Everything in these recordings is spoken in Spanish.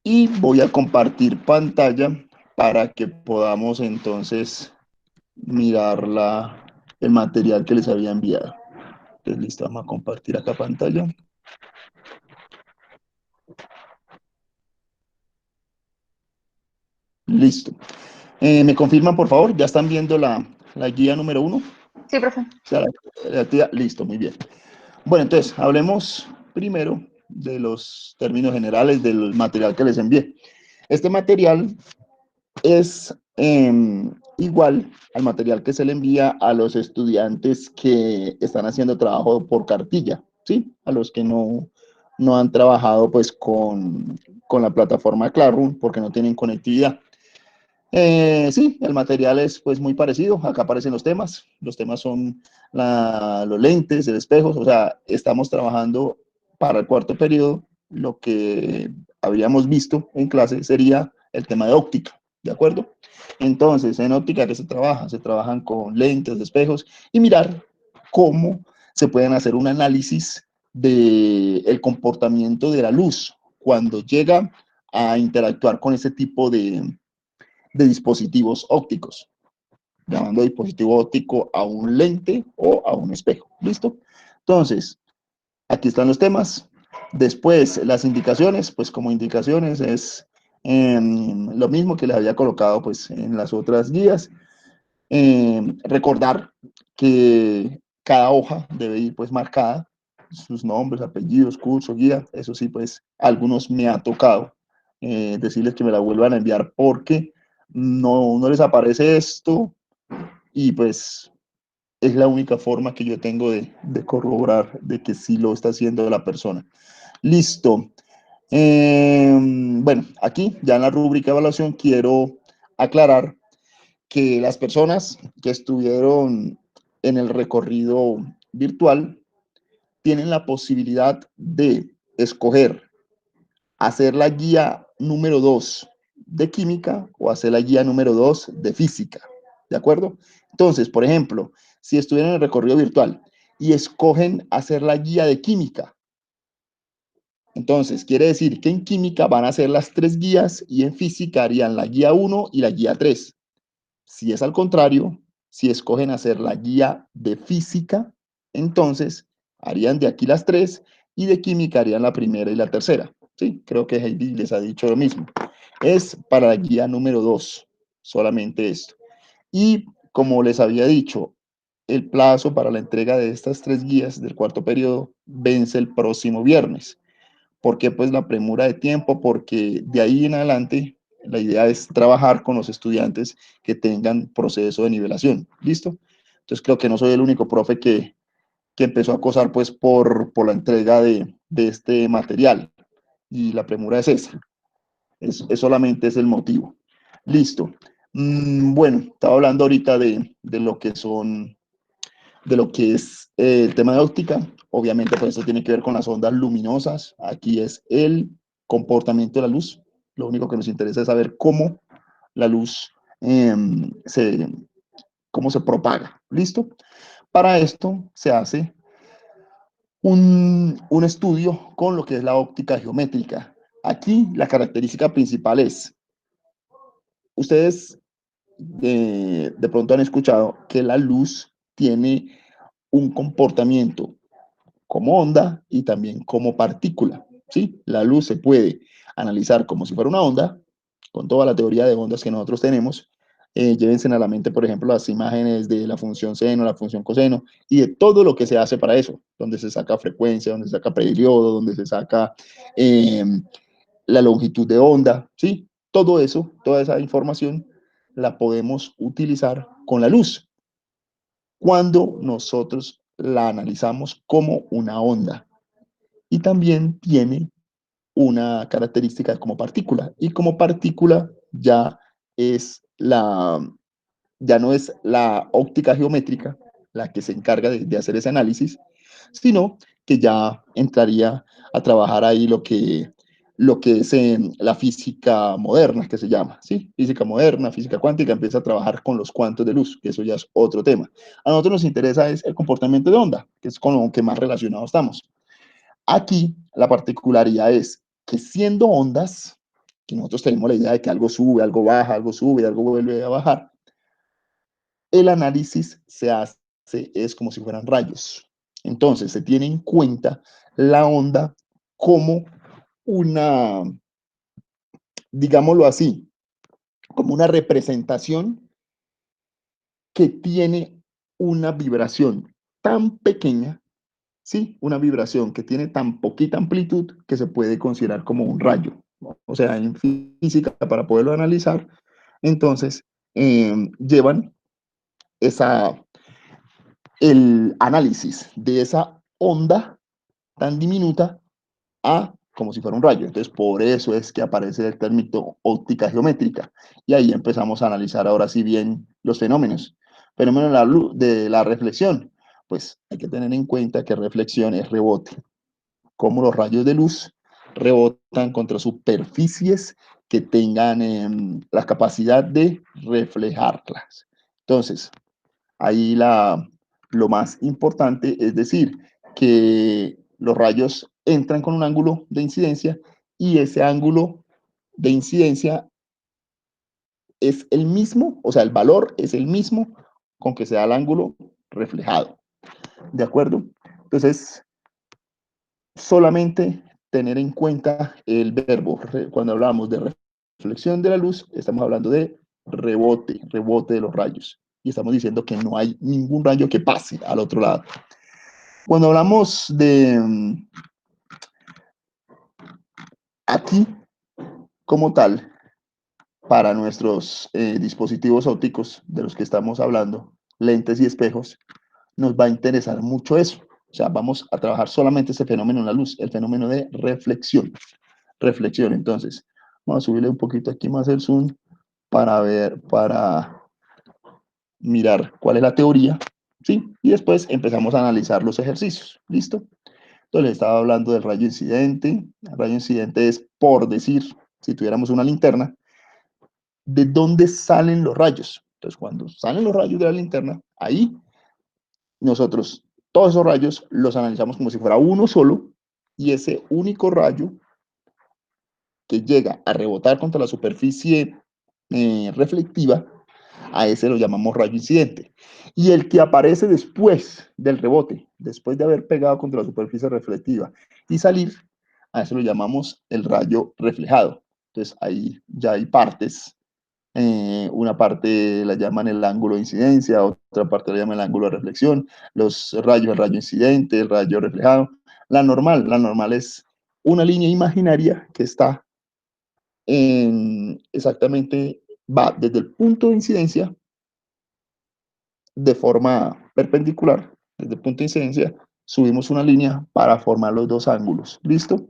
y voy a compartir pantalla para que podamos entonces mirar el material que les había enviado. Entonces, listo, vamos a compartir acá pantalla. Listo. ¿Me confirman, por favor? ¿Ya están viendo la guía número uno? Sí, profe. O sea, la actividad. Listo, muy bien. Bueno, entonces, hablemos primero de los términos generales del material que les envié. Este material es igual al material que se le envía a los estudiantes que están haciendo trabajo por cartilla, ¿sí? A los que no han trabajado pues con la plataforma Classroom porque no tienen conectividad. Sí, el material es pues muy parecido. Acá aparecen los temas. Los temas son los lentes, el espejo. O sea, estamos trabajando para el cuarto periodo. Lo que habíamos visto en clase sería el tema de óptica, ¿de acuerdo? Entonces, en óptica, ¿qué se trabaja? Se trabajan con lentes, espejos y mirar cómo se pueden hacer un análisis del comportamiento de la luz cuando llega a interactuar con ese tipo de dispositivos ópticos, llamando dispositivo óptico a un lente o a un espejo. ¿Listo? Entonces, aquí están los temas. Después, las indicaciones, pues como indicaciones es lo mismo que les había colocado pues en las otras guías. Recordar que cada hoja debe ir pues marcada, sus nombres, apellidos, curso, guía. Eso sí, pues algunos me ha tocado decirles que me la vuelvan a enviar porque no les aparece esto y pues es la única forma que yo tengo de corroborar de que sí lo está haciendo la persona. Listo. Bueno, aquí ya en la rúbrica de evaluación quiero aclarar que las personas que estuvieron en el recorrido virtual tienen la posibilidad de escoger hacer la guía número 2 de química o hacer la guía número 2 de física. ¿De acuerdo? Entonces, por ejemplo, si estuvieran en el recorrido virtual y escogen hacer la guía de química, entonces quiere decir que en química van a hacer las tres guías y en física harían la guía uno y la guía 3. Si es al contrario, si escogen hacer la guía de física, entonces harían de aquí las tres y de química harían la primera y la tercera. Sí, creo que Heidi les ha dicho lo mismo. Es para la guía número 2, solamente esto. Y como les había dicho, el plazo para la entrega de estas tres guías del cuarto periodo vence el próximo viernes. ¿Por qué pues la premura de tiempo? Porque de ahí en adelante la idea es trabajar con los estudiantes que tengan proceso de nivelación. ¿Listo? Entonces creo que no soy el único profe que empezó a acosar pues por la entrega de este material. Y la premura es esa. Es solamente es el motivo. Listo. Bueno, estaba hablando ahorita de lo que son de lo que es el tema de óptica. Obviamente, pues eso tiene que ver con las ondas luminosas. Aquí es el comportamiento de la luz. Lo único que nos interesa es saber cómo la luz eh, se, cómo se propaga. ¿Listo? Para esto se hace un estudio con lo que es la óptica geométrica. Aquí la característica principal es, ustedes de pronto han escuchado que la luz tiene un comportamiento como onda y también como partícula. ¿Sí? La luz se puede analizar como si fuera una onda, con toda la teoría de ondas que nosotros tenemos. Llévense a la mente, por ejemplo, las imágenes de la función seno, la función coseno y de todo lo que se hace para eso, donde se saca frecuencia, donde se saca periodo, donde se saca eh, la longitud de onda, ¿sí? Todo eso, toda esa información la podemos utilizar con la luz cuando nosotros la analizamos como una onda y también tiene una característica como partícula y como partícula es ya no es la óptica geométrica la que se encarga de hacer ese análisis, sino que ya entraría a trabajar ahí lo que es la física moderna, que se llama, ¿sí? Física moderna, física cuántica, empieza a trabajar con los cuantos de luz, que eso ya es otro tema. A nosotros nos interesa es el comportamiento de onda, que es con lo que más relacionados estamos. Aquí la particularidad es que siendo ondas, que nosotros tenemos la idea de que algo sube, algo baja, algo sube, algo vuelve a bajar, el análisis se hace, es como si fueran rayos. Entonces, se tiene en cuenta la onda como una, digámoslo así, como una representación que tiene una vibración tan pequeña, ¿sí? Una vibración que tiene tan poquita amplitud que se puede considerar como un rayo. O sea, en física, para poderlo analizar, entonces llevan esa, el análisis de esa onda tan diminuta a como si fuera un rayo. Entonces, por eso es que aparece el término óptica geométrica. Y ahí empezamos a analizar ahora sí bien los fenómenos. Fenómeno de la luz, de la reflexión. Pues hay que tener en cuenta que reflexión es rebote. Como los rayos de luz rebotan contra superficies que tengan la capacidad de reflejarlas. Entonces, ahí lo más importante es decir que los rayos entran con un ángulo de incidencia y ese ángulo de incidencia es el mismo, o sea, el valor es el mismo con que se da el ángulo reflejado. ¿De acuerdo? Entonces, solamente tener en cuenta el verbo. Cuando hablamos de reflexión de la luz, estamos hablando de rebote, rebote de los rayos. Y estamos diciendo que no hay ningún rayo que pase al otro lado. Cuando hablamos de aquí, como tal, para nuestros dispositivos ópticos de los que estamos hablando, lentes y espejos, nos va a interesar mucho eso. O sea, vamos a trabajar solamente ese fenómeno en la luz, el fenómeno de reflexión. Reflexión, entonces, vamos a subirle un poquito aquí más el zoom para ver, para mirar cuál es la teoría, ¿sí? Y después empezamos a analizar los ejercicios, ¿listo? Entonces, les estaba hablando del rayo incidente. El rayo incidente es, por decir, si tuviéramos una linterna, ¿de dónde salen los rayos? Entonces, cuando salen los rayos de la linterna, ahí nosotros todos esos rayos los analizamos como si fuera uno solo y ese único rayo que llega a rebotar contra la superficie reflectiva, a ese lo llamamos rayo incidente. Y el que aparece después del rebote, después de haber pegado contra la superficie reflectiva y salir, a eso lo llamamos el rayo reflejado. Entonces ahí ya hay partes. Una parte la llaman el ángulo de incidencia, otra parte la llaman el ángulo de reflexión, los rayos, el rayo incidente, el rayo reflejado. La normal es una línea imaginaria que está exactamente, va desde el punto de incidencia de forma perpendicular, desde el punto de incidencia, subimos una línea para formar los dos ángulos. ¿Listo?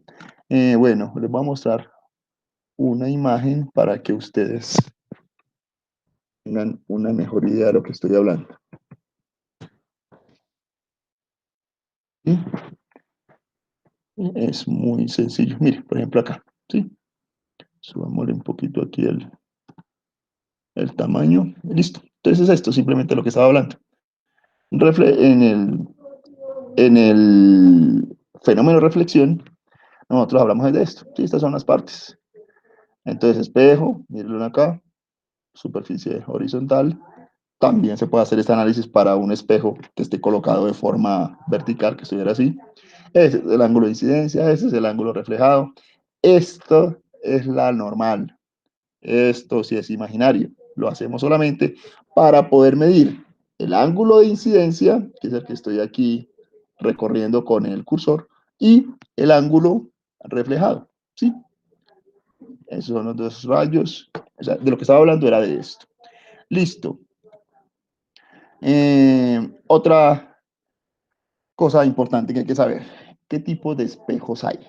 Bueno, les voy a mostrar una imagen para que ustedes tengan una mejor idea de lo que estoy hablando. ¿Sí? Es muy sencillo. Mire, por ejemplo acá, ¿sí? Subámosle un poquito aquí el tamaño. Listo. Entonces es esto, simplemente lo que estaba hablando. En el fenómeno de reflexión, nosotros hablamos de esto. ¿Sí? Estas son las partes. Entonces, espejo, mírenlo acá, superficie horizontal. También se puede hacer este análisis para un espejo que esté colocado de forma vertical, que estuviera así. Ese es el ángulo de incidencia, ese es el ángulo reflejado. Esto es la normal. Esto sí es imaginario. Lo hacemos solamente para poder medir el ángulo de incidencia, que es el que estoy aquí recorriendo con el cursor, y el ángulo reflejado. ¿Sí? Esos son los dos rayos. O sea, de lo que estaba hablando era de esto. Listo. Otra cosa importante que hay que saber. ¿Qué tipo de espejos hay?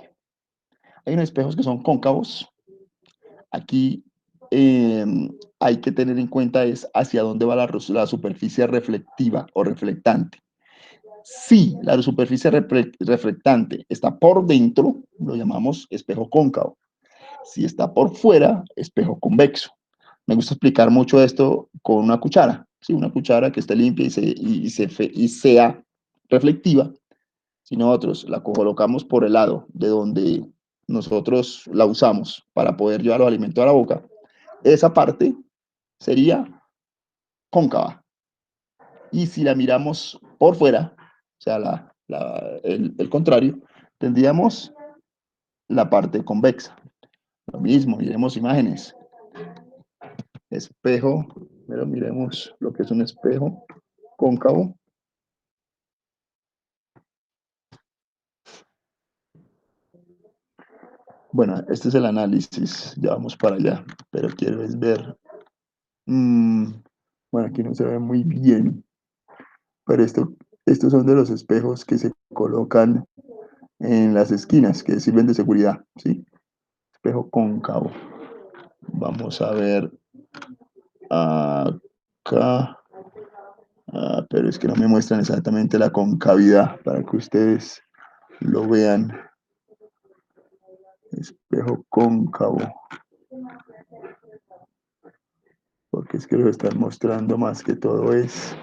Hay unos espejos que son cóncavos. Aquí eh, hay que tener en cuenta es hacia dónde va la superficie reflectiva o reflectante. Si la superficie reflectante está por dentro, lo llamamos espejo cóncavo. Si está por fuera, espejo convexo. Me gusta explicar mucho esto con una cuchara. ¿Sí? Una cuchara que esté limpia y sea reflectiva. Si nosotros la colocamos por el lado de donde nosotros la usamos para poder llevar los alimentos a la boca, esa parte sería cóncava. Y si la miramos por fuera, o sea, el contrario, tendríamos la parte convexa. Lo mismo, miremos imágenes. Espejo, pero miremos lo que es un espejo cóncavo. Bueno, este es el análisis, ya vamos para allá, pero quiero es ver. Bueno, aquí no se ve muy bien, pero estos son de los espejos que se colocan en las esquinas, que sirven de seguridad, ¿sí? Espejo cóncavo. Vamos a ver acá. Pero es que no me muestran exactamente la concavidad para que ustedes lo vean. Espejo cóncavo. Porque es que lo están mostrando más que todo es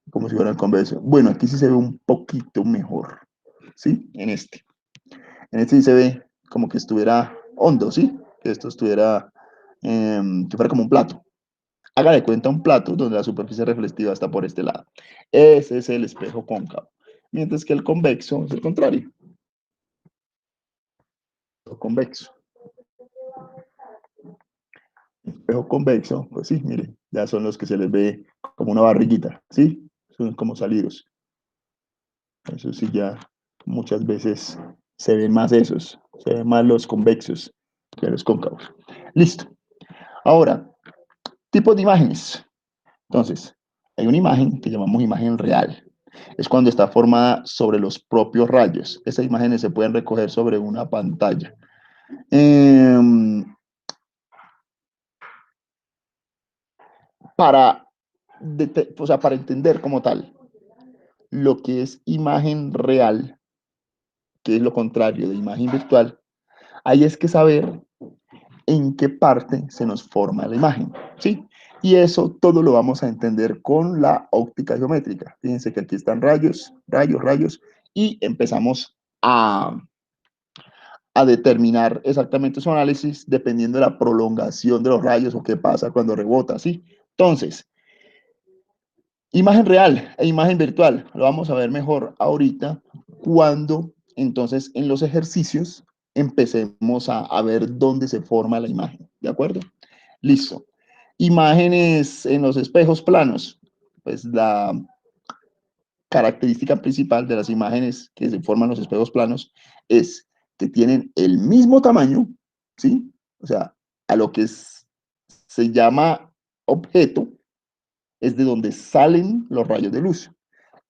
como si fuera convexo. Bueno, aquí sí se ve un poquito mejor, ¿sí? En este sí se ve como que estuviera hondo, ¿sí? Que esto estuviera, que fuera como un plato. Haga de cuenta un plato donde la superficie reflectiva está por este lado. Ese es el espejo cóncavo. Mientras que el convexo es el contrario. El convexo. El espejo convexo, pues sí, mire, ya son los que se les ve como una barriguita, ¿sí? Son como salidos. Eso sí, ya muchas veces se ven más esos, se ven más los convexos que los cóncavos. Listo. Ahora, tipos de imágenes. Entonces, hay una imagen que llamamos imagen real. Es cuando está formada sobre los propios rayos. Esas imágenes se pueden recoger sobre una pantalla. Para, o sea, para entender como tal lo que es imagen real, que es lo contrario de imagen virtual, ahí es que saber en qué parte se nos forma la imagen, ¿sí? Y eso todo lo vamos a entender con la óptica geométrica. Fíjense que aquí están rayos, rayos, rayos, y empezamos a determinar exactamente su análisis dependiendo de la prolongación de los rayos o qué pasa cuando rebota, ¿sí? Entonces, imagen real e imagen virtual, lo vamos a ver mejor ahorita cuando entonces en los ejercicios empecemos a ver dónde se forma la imagen, ¿de acuerdo? Listo. Imágenes en los espejos planos, pues la característica principal de las imágenes que se forman en los espejos planos es que tienen el mismo tamaño, ¿sí? O sea, a lo que se llama objeto es de donde salen los rayos de luz.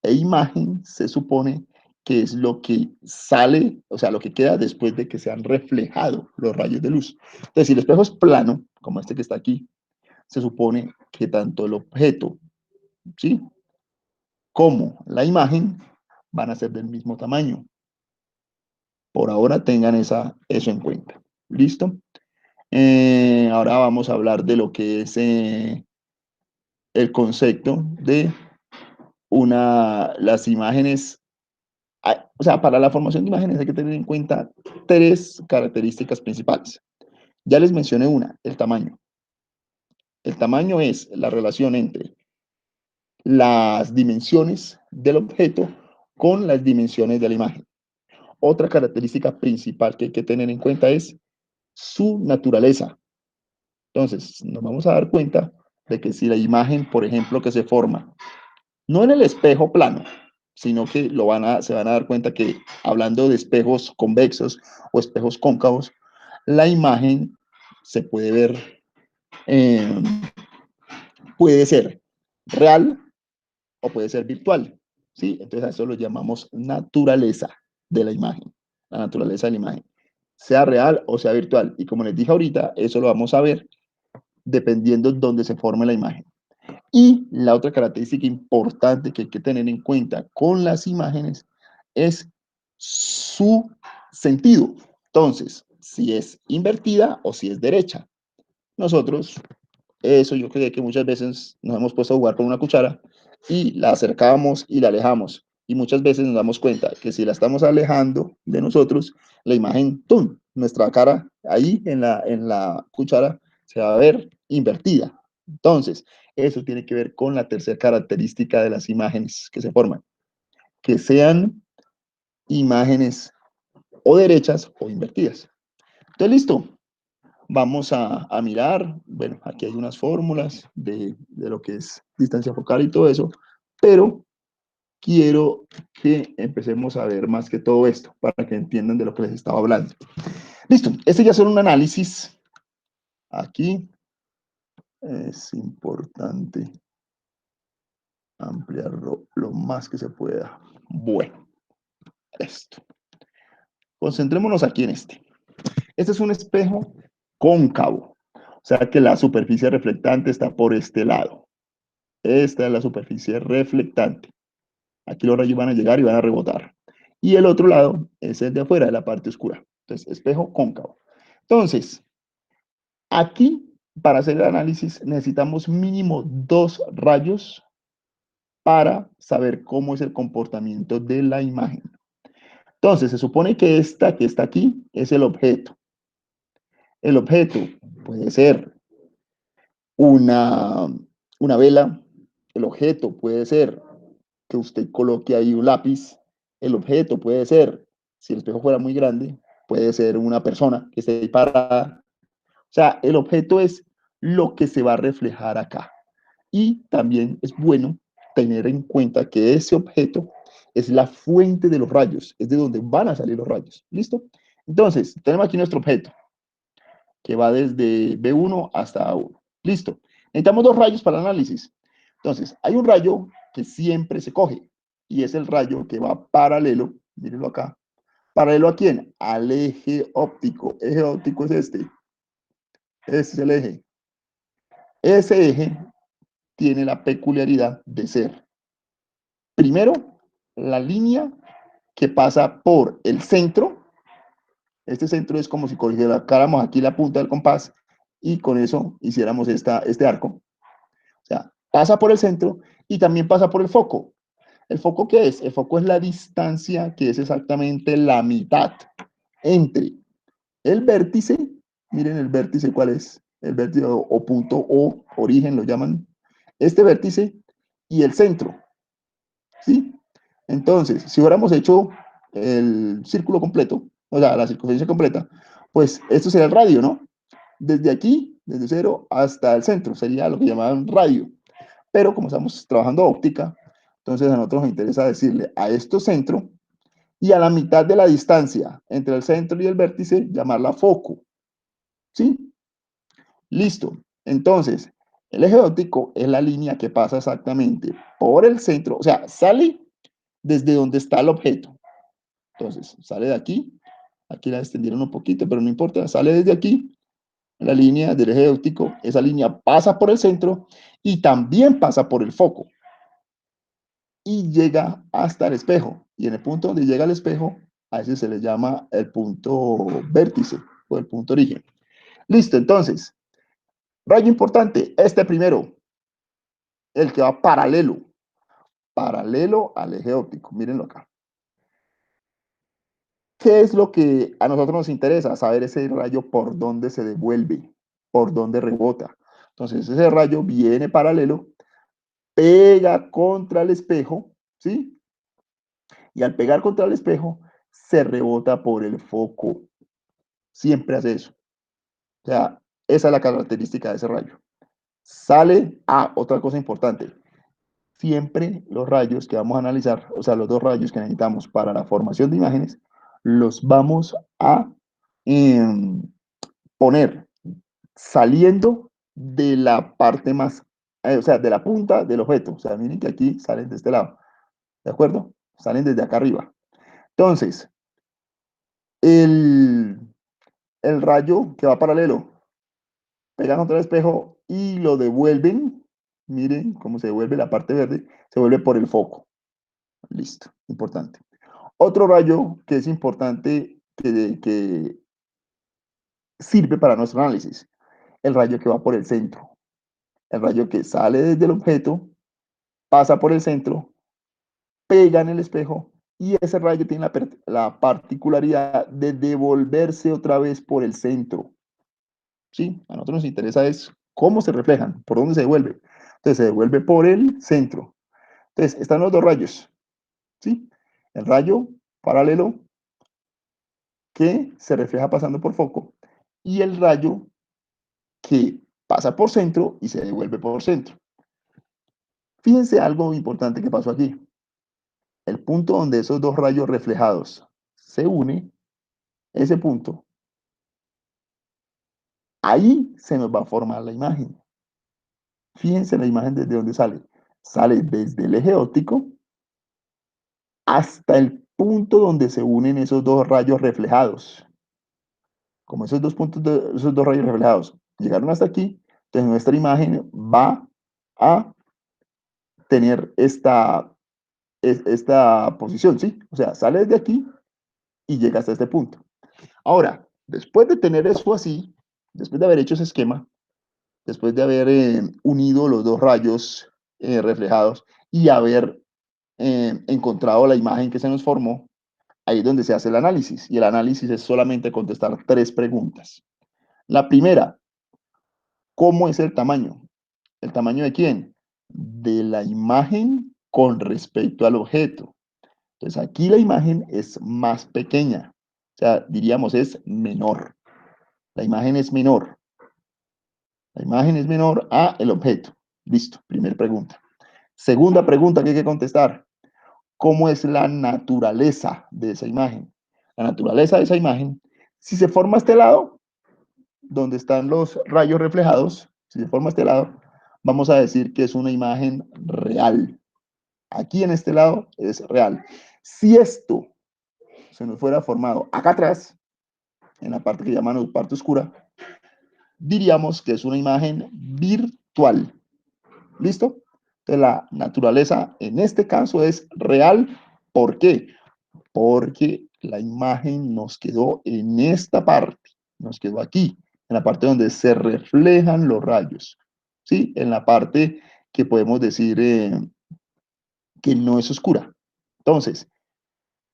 E imagen se supone que es lo que sale, o sea, lo que queda después de que se han reflejado los rayos de luz. Entonces, si el espejo es plano, como este que está aquí, se supone que tanto el objeto, ¿sí? Como la imagen van a ser del mismo tamaño. Por ahora tengan eso en cuenta. ¿Listo? Ahora vamos a hablar de lo que es el concepto de las imágenes. O sea, para la formación de imágenes hay que tener en cuenta tres características principales. Ya les mencioné una, el tamaño. El tamaño es la relación entre las dimensiones del objeto con las dimensiones de la imagen. Otra característica principal que hay que tener en cuenta es su naturaleza. Entonces, nos vamos a dar cuenta de que si la imagen, por ejemplo, que se forma, no en el espejo plano, sino que se van a dar cuenta que hablando de espejos convexos o espejos cóncavos, la imagen se puede ver, eh, puede ser real o puede ser virtual, ¿sí? Entonces a eso lo llamamos naturaleza de la imagen, la naturaleza de la imagen, sea real o sea virtual. Y como les dije ahorita, eso lo vamos a ver dependiendo de dónde se forme la imagen. Y la otra característica importante que hay que tener en cuenta con las imágenes es su sentido. Entonces, si es invertida o si es derecha. Nosotros, eso yo creo que muchas veces nos hemos puesto a jugar con una cuchara y la acercamos y la alejamos. Y muchas veces nos damos cuenta que si la estamos alejando de nosotros, la imagen, ¡tum!, nuestra cara ahí en la cuchara se va a ver invertida. Entonces, eso tiene que ver con la tercera característica de las imágenes que se forman, que sean imágenes o derechas o invertidas. Entonces, listo. Vamos a mirar, bueno, aquí hay unas fórmulas de lo que es distancia focal y todo eso, pero quiero que empecemos a ver más que todo esto, para que entiendan de lo que les estaba hablando. Listo, este ya es un análisis. Aquí es importante ampliarlo lo más que se pueda. Bueno, esto. Concentrémonos aquí en este. Este es un espejo cóncavo, o sea que la superficie reflectante está por este lado. Esta es la superficie reflectante. Aquí los rayos van a llegar y van a rebotar. Y el otro lado es el de afuera, de la parte oscura. Entonces, espejo cóncavo. Entonces, aquí, para hacer el análisis, necesitamos mínimo 2 rayos para saber cómo es el comportamiento de la imagen. Entonces, se supone que esta que está aquí es el objeto. El objeto puede ser una, una vela, el objeto puede ser que usted coloque ahí un lápiz, el objeto puede ser, si el espejo fuera muy grande, puede ser una persona que esté ahí parada. O sea, el objeto es lo que se va a reflejar acá. Y también es bueno tener en cuenta que ese objeto es la fuente de los rayos, es de donde van a salir los rayos. ¿Listo? Entonces, tenemos aquí nuestro objeto, que va desde B1 hasta A1. Listo. Necesitamos 2 rayos para el análisis. Entonces, hay un rayo que siempre se coge y es el rayo que va paralelo, mírenlo acá. ¿Paralelo a quién? Al eje óptico. Eje óptico es este. Este es el eje. Ese eje tiene la peculiaridad de ser, primero, la línea que pasa por el centro. Este centro es como si colocáramos aquí la punta del compás y con eso hiciéramos este arco. O sea, pasa por el centro y también pasa por el foco. ¿El foco qué es? El foco es la distancia que es exactamente la mitad entre el vértice, miren el vértice cuál es, el vértice o punto o origen lo llaman, este vértice y el centro, ¿sí? Entonces, si hubiéramos hecho el círculo completo, o sea, la circunferencia completa, pues esto sería el radio, ¿no? Desde aquí, desde 0 hasta el centro, sería lo que llamaban radio. Pero como estamos trabajando óptica, entonces a nosotros nos interesa decirle a esto centro y a la mitad de la distancia entre el centro y el vértice, llamarla foco. ¿Sí? Listo. Entonces, el eje óptico es la línea que pasa exactamente por el centro, o sea, sale desde donde está el objeto. Entonces, sale de aquí la extendieron un poquito, pero no importa, sale desde aquí, la línea del eje óptico, esa línea pasa por el centro y también pasa por el foco y llega hasta el espejo. Y en el punto donde llega el espejo, a ese se le llama el punto vértice o el punto origen. Listo, entonces, rayo importante, este primero, el que va paralelo al eje óptico. Mírenlo acá. ¿Qué es lo que a nosotros nos interesa? Saber ese rayo por dónde se devuelve, por dónde rebota. Entonces, ese rayo viene paralelo, pega contra el espejo, ¿sí? Y al pegar contra el espejo, se rebota por el foco. Siempre hace eso. O sea, esa es la característica de ese rayo. Sale a otra cosa importante. Siempre los rayos que vamos a analizar, o sea, los 2 rayos que necesitamos para la formación de imágenes, los vamos a eh, poner saliendo de la parte más, o sea, de la punta del objeto. O sea, miren que aquí salen de este lado, ¿de acuerdo? Salen desde acá arriba. Entonces, el, el rayo que va paralelo pega contra el espejo y lo devuelven. Miren cómo se devuelve la parte verde, se vuelve por el foco. Listo, importante. Otro rayo que es importante que sirve para nuestro análisis, el rayo que va por el centro. El rayo que sale desde el objeto, pasa por el centro pega en el espejo y ese rayo tiene la particularidad de devolverse otra vez por el centro. ¿Sí? A nosotros nos interesa es cómo se reflejan, por dónde se devuelve. Entonces se devuelve por el centro. Entonces están los dos rayos. ¿Sí? El rayo paralelo que se refleja pasando por foco y el rayo que pasa por centro y se devuelve por centro. Fíjense algo importante que pasó aquí. El punto donde esos dos rayos reflejados se unen, ese punto, ahí se nos va a formar la imagen. Fíjense la imagen desde dónde sale. Sale desde el eje óptico hasta el punto donde se unen esos dos rayos reflejados. Como esos dos puntos, esos dos rayos reflejados llegaron hasta aquí, entonces nuestra imagen va a tener esta posición, ¿sí? O sea, sale desde aquí y llega hasta este punto. Ahora, después de tener eso así, después de haber hecho ese esquema, después de haber unido los dos rayos reflejados y haber encontrado la imagen que se nos formó, ahí es donde se hace el análisis. Y el análisis es solamente contestar 3 preguntas. La primera, ¿cómo es el tamaño? ¿El tamaño de quién? De la imagen con respecto al objeto. Entonces aquí la imagen es más pequeña. O sea, diríamos es menor. La imagen es menor. La imagen es menor a el objeto. Listo, primera pregunta. Segunda pregunta que hay que contestar. ¿Cómo es la naturaleza de esa imagen? La naturaleza de esa imagen, si se forma este lado, donde están los rayos reflejados, si se forma este lado, vamos a decir que es una imagen real. Aquí en este lado es real. Si esto se nos fuera formado acá atrás, en la parte que llamamos parte oscura, diríamos que es una imagen virtual. ¿Listo? Entonces la naturaleza en este caso es real. ¿Por qué? Porque la imagen nos quedó en esta parte, nos quedó aquí, en la parte donde se reflejan los rayos, ¿sí? En la parte que podemos decir que no es oscura. Entonces,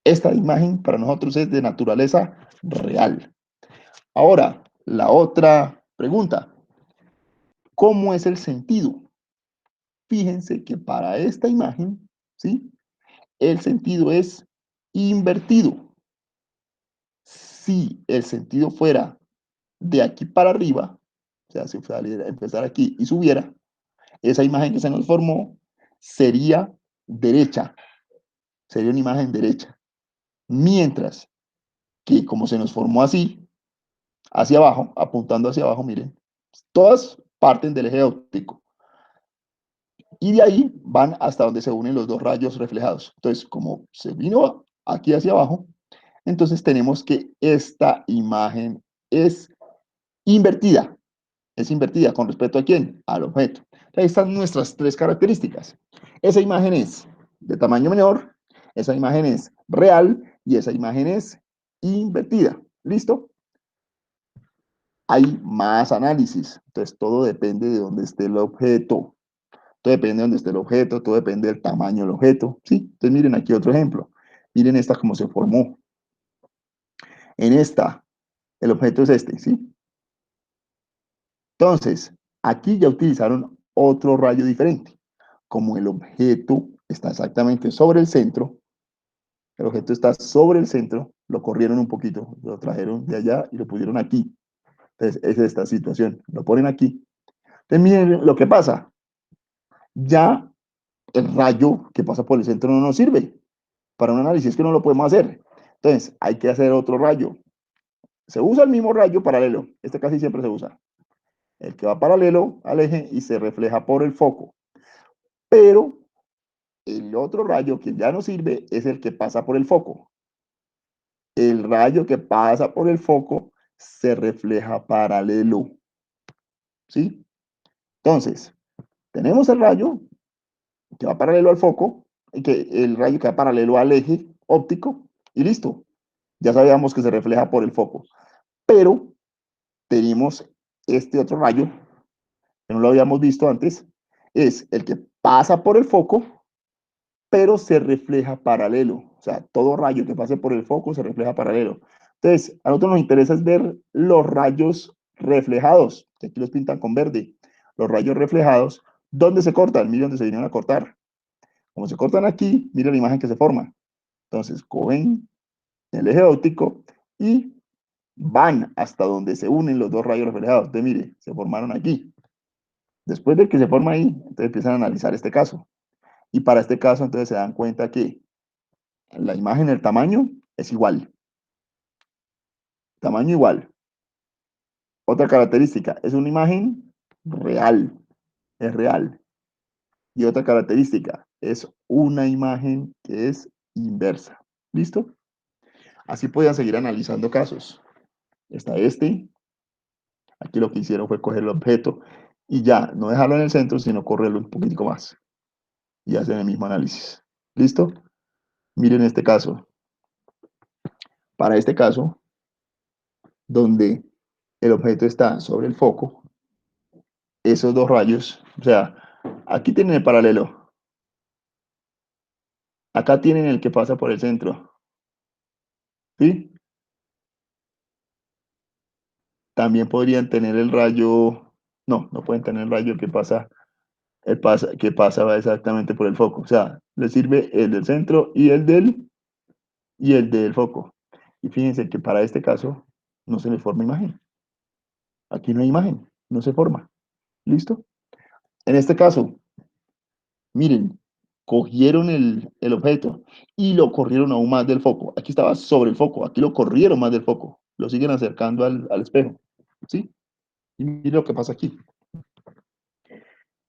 esta imagen para nosotros es de naturaleza real. Ahora, la otra pregunta, ¿cómo es el sentido? Fíjense que para esta imagen, ¿sí? El sentido es invertido. Si el sentido fuera de aquí para arriba, o sea, si fuera a empezar aquí y subiera, esa imagen que se nos formó sería derecha, sería una imagen derecha. Mientras que como se nos formó así, hacia abajo, apuntando hacia abajo, miren, todas parten del eje óptico. Y de ahí van hasta donde se unen los dos rayos reflejados. Entonces, como se vino aquí hacia abajo, entonces tenemos que esta imagen invertida. Es invertida con respecto a quién? Al objeto. Ahí están nuestras 3 características. Esa imagen es de tamaño menor, esa imagen es real y esa imagen es invertida. ¿Listo? Hay más análisis. Entonces, todo depende de dónde esté el objeto. Todo depende de dónde esté el objeto, todo depende del tamaño del objeto. ¿Sí? Entonces, miren aquí otro ejemplo. Miren esta cómo se formó. En esta, el objeto es este, ¿sí? Entonces, aquí ya utilizaron otro rayo diferente. Como el objeto está exactamente sobre el centro, el objeto está sobre el centro, lo corrieron un poquito, lo trajeron de allá y lo pusieron aquí. Entonces, es esta situación, lo ponen aquí. Entonces, miren lo que pasa. Ya el rayo que pasa por el centro no nos sirve para un análisis, que no lo podemos hacer. Entonces, hay que hacer otro rayo. Se usa el mismo rayo paralelo, este casi siempre se usa. El que va paralelo al eje y se refleja por el foco. Pero el otro rayo que ya no sirve es el que pasa por el foco. El rayo que pasa por el foco se refleja paralelo. ¿Sí? Entonces, tenemos el rayo que va paralelo al foco, y que el rayo que va paralelo al eje óptico, y listo. Ya sabíamos que se refleja por el foco. Pero tenemos este otro rayo, que no lo habíamos visto antes, es el que pasa por el foco, pero se refleja paralelo. O sea, todo rayo que pase por el foco se refleja paralelo. Entonces, a nosotros nos interesa es ver los rayos reflejados, que aquí los pintan con verde. Los rayos reflejados, ¿dónde se cortan? Miren dónde se vinieron a cortar. Como se cortan aquí, miren la imagen que se forma. Entonces, cogen el eje óptico y van hasta donde se unen los dos rayos reflejados. Entonces, mire, se formaron aquí. Después de que se forma ahí, entonces empiezan a analizar este caso. Y para este caso, entonces se dan cuenta que la imagen, el tamaño es igual. Tamaño igual. Otra característica, es una imagen real. Es real. Y otra característica, es una imagen que es inversa. ¿Listo? Así podían seguir analizando casos. Está este. Aquí lo que hicieron fue coger el objeto y ya, no dejarlo en el centro, sino correrlo un poquitico más. Y hacen el mismo análisis. ¿Listo? Miren este caso. Para este caso, donde el objeto está sobre el foco, esos dos rayos, o sea, aquí tienen el paralelo, acá tienen el que pasa por el centro, ¿sí? También podrían tener el rayo, no pueden tener el rayo que pasa exactamente por el foco, o sea, les sirve el del centro y el del foco. Y fíjense que para este caso no se le forma imagen. Aquí no hay imagen, no se forma. ¿Listo? En este caso, miren, cogieron el objeto y lo corrieron aún más del foco. Aquí estaba sobre el foco, aquí lo corrieron más del foco. Lo siguen acercando al espejo. ¿Sí? Y miren lo que pasa aquí.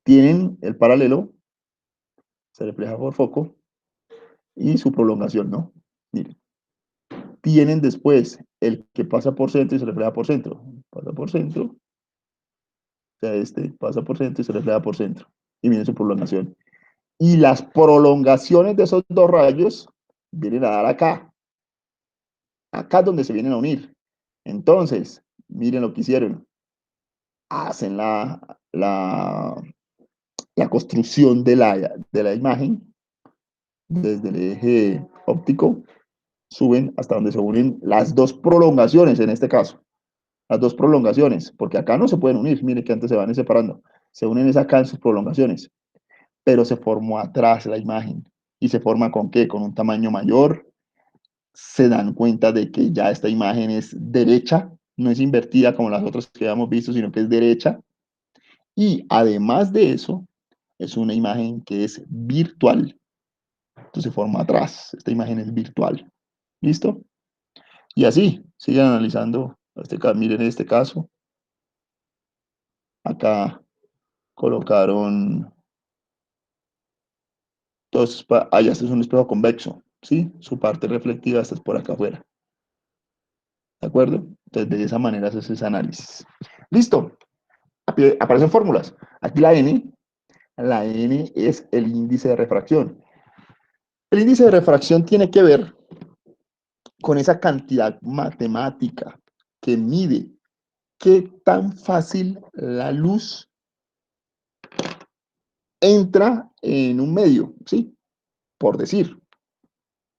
Tienen el paralelo, se refleja por foco, y su prolongación, ¿no? Miren. Tienen después el que pasa por centro y se refleja por centro. Pasa por centro, o sea, este pasa por centro y se refleja por centro. Y miren su prolongación. Y las prolongaciones de esos dos rayos vienen a dar acá. Acá es donde se vienen a unir. Entonces, miren lo que hicieron. Hacen la construcción de la imagen desde el eje óptico, suben hasta donde se unen las dos prolongaciones en este caso. Las dos prolongaciones, porque acá no se pueden unir, miren que antes se van separando. Se unen es acá en sus prolongaciones, pero se formó atrás la imagen. ¿Y se forma con qué? Con un tamaño mayor. Se dan cuenta de que ya esta imagen es derecha, no es invertida como las otras que habíamos visto, sino que es derecha. Y además de eso, es una imagen que es virtual. Entonces se forma atrás. Esta imagen es virtual. ¿Listo? Y así, sigan analizando. Miren este caso. Acá colocaron todos. Allá este es un espejo convexo. ¿Sí? Su parte reflectiva está por acá afuera. ¿De acuerdo? Entonces, de esa manera se hace ese análisis. Listo. Aparecen fórmulas. Aquí la N es el índice de refracción. El índice de refracción tiene que ver con esa cantidad matemática que mide qué tan fácil la luz entra en un medio, ¿sí? Por decir,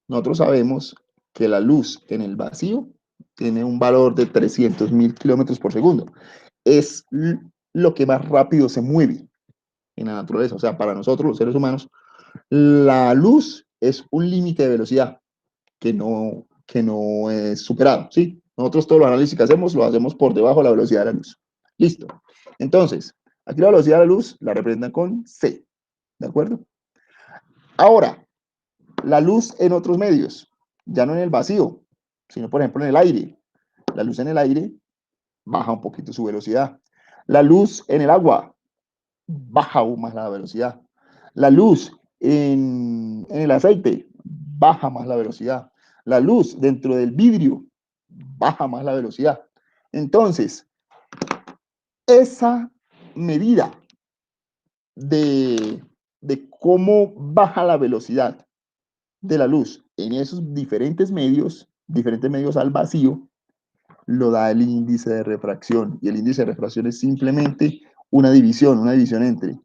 nosotros sabemos que la luz en el vacío tiene un valor de 300.000 kilómetros por segundo. Es lo que más rápido se mueve en la naturaleza. O sea, para nosotros, los seres humanos, la luz es un límite de velocidad que no es superado, ¿sí? Nosotros todos los análisis que hacemos, lo hacemos por debajo de la velocidad de la luz. Listo. Entonces, aquí la velocidad de la luz la representan con C, ¿de acuerdo? Ahora, la luz en otros medios, ya no en el vacío, sino por ejemplo en el aire. La luz en el aire baja un poquito su velocidad. La luz en el agua baja aún más la velocidad. La luz en el aceite baja más la velocidad. La luz dentro del vidrio baja más la velocidad. Entonces, esa medida de, de cómo baja la velocidad de la luz en esos diferentes medios al vacío, lo da el índice de refracción. Y el índice de refracción es simplemente una división entre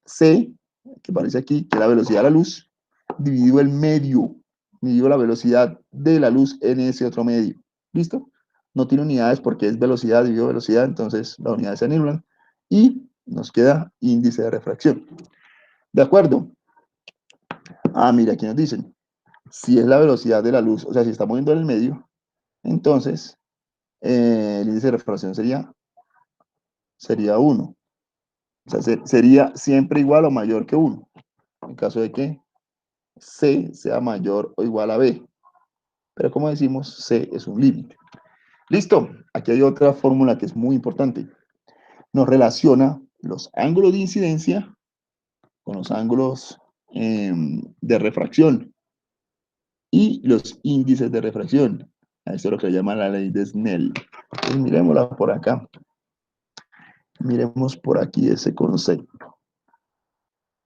C, que aparece aquí, que es la velocidad de la luz, dividido el medio, midió la velocidad de la luz en ese otro medio. ¿Listo? No tiene unidades porque es velocidad dividido velocidad, entonces las unidades se anulan y nos queda índice de refracción. ¿De acuerdo? Ah, mira, aquí nos dicen, si es la velocidad de la luz, o sea, si está moviendo en el medio, entonces el índice de refracción sería 1. O sea, sería siempre igual o mayor que 1, en caso de que C sea mayor o igual a B. Pero como decimos, C es un límite. Listo, aquí hay otra fórmula que es muy importante. Nos relaciona los ángulos de incidencia con los ángulos de refracción y los índices de refracción. A esto es lo que llama la ley de Snell. Entonces, miremosla por acá. Miremos por aquí ese concepto.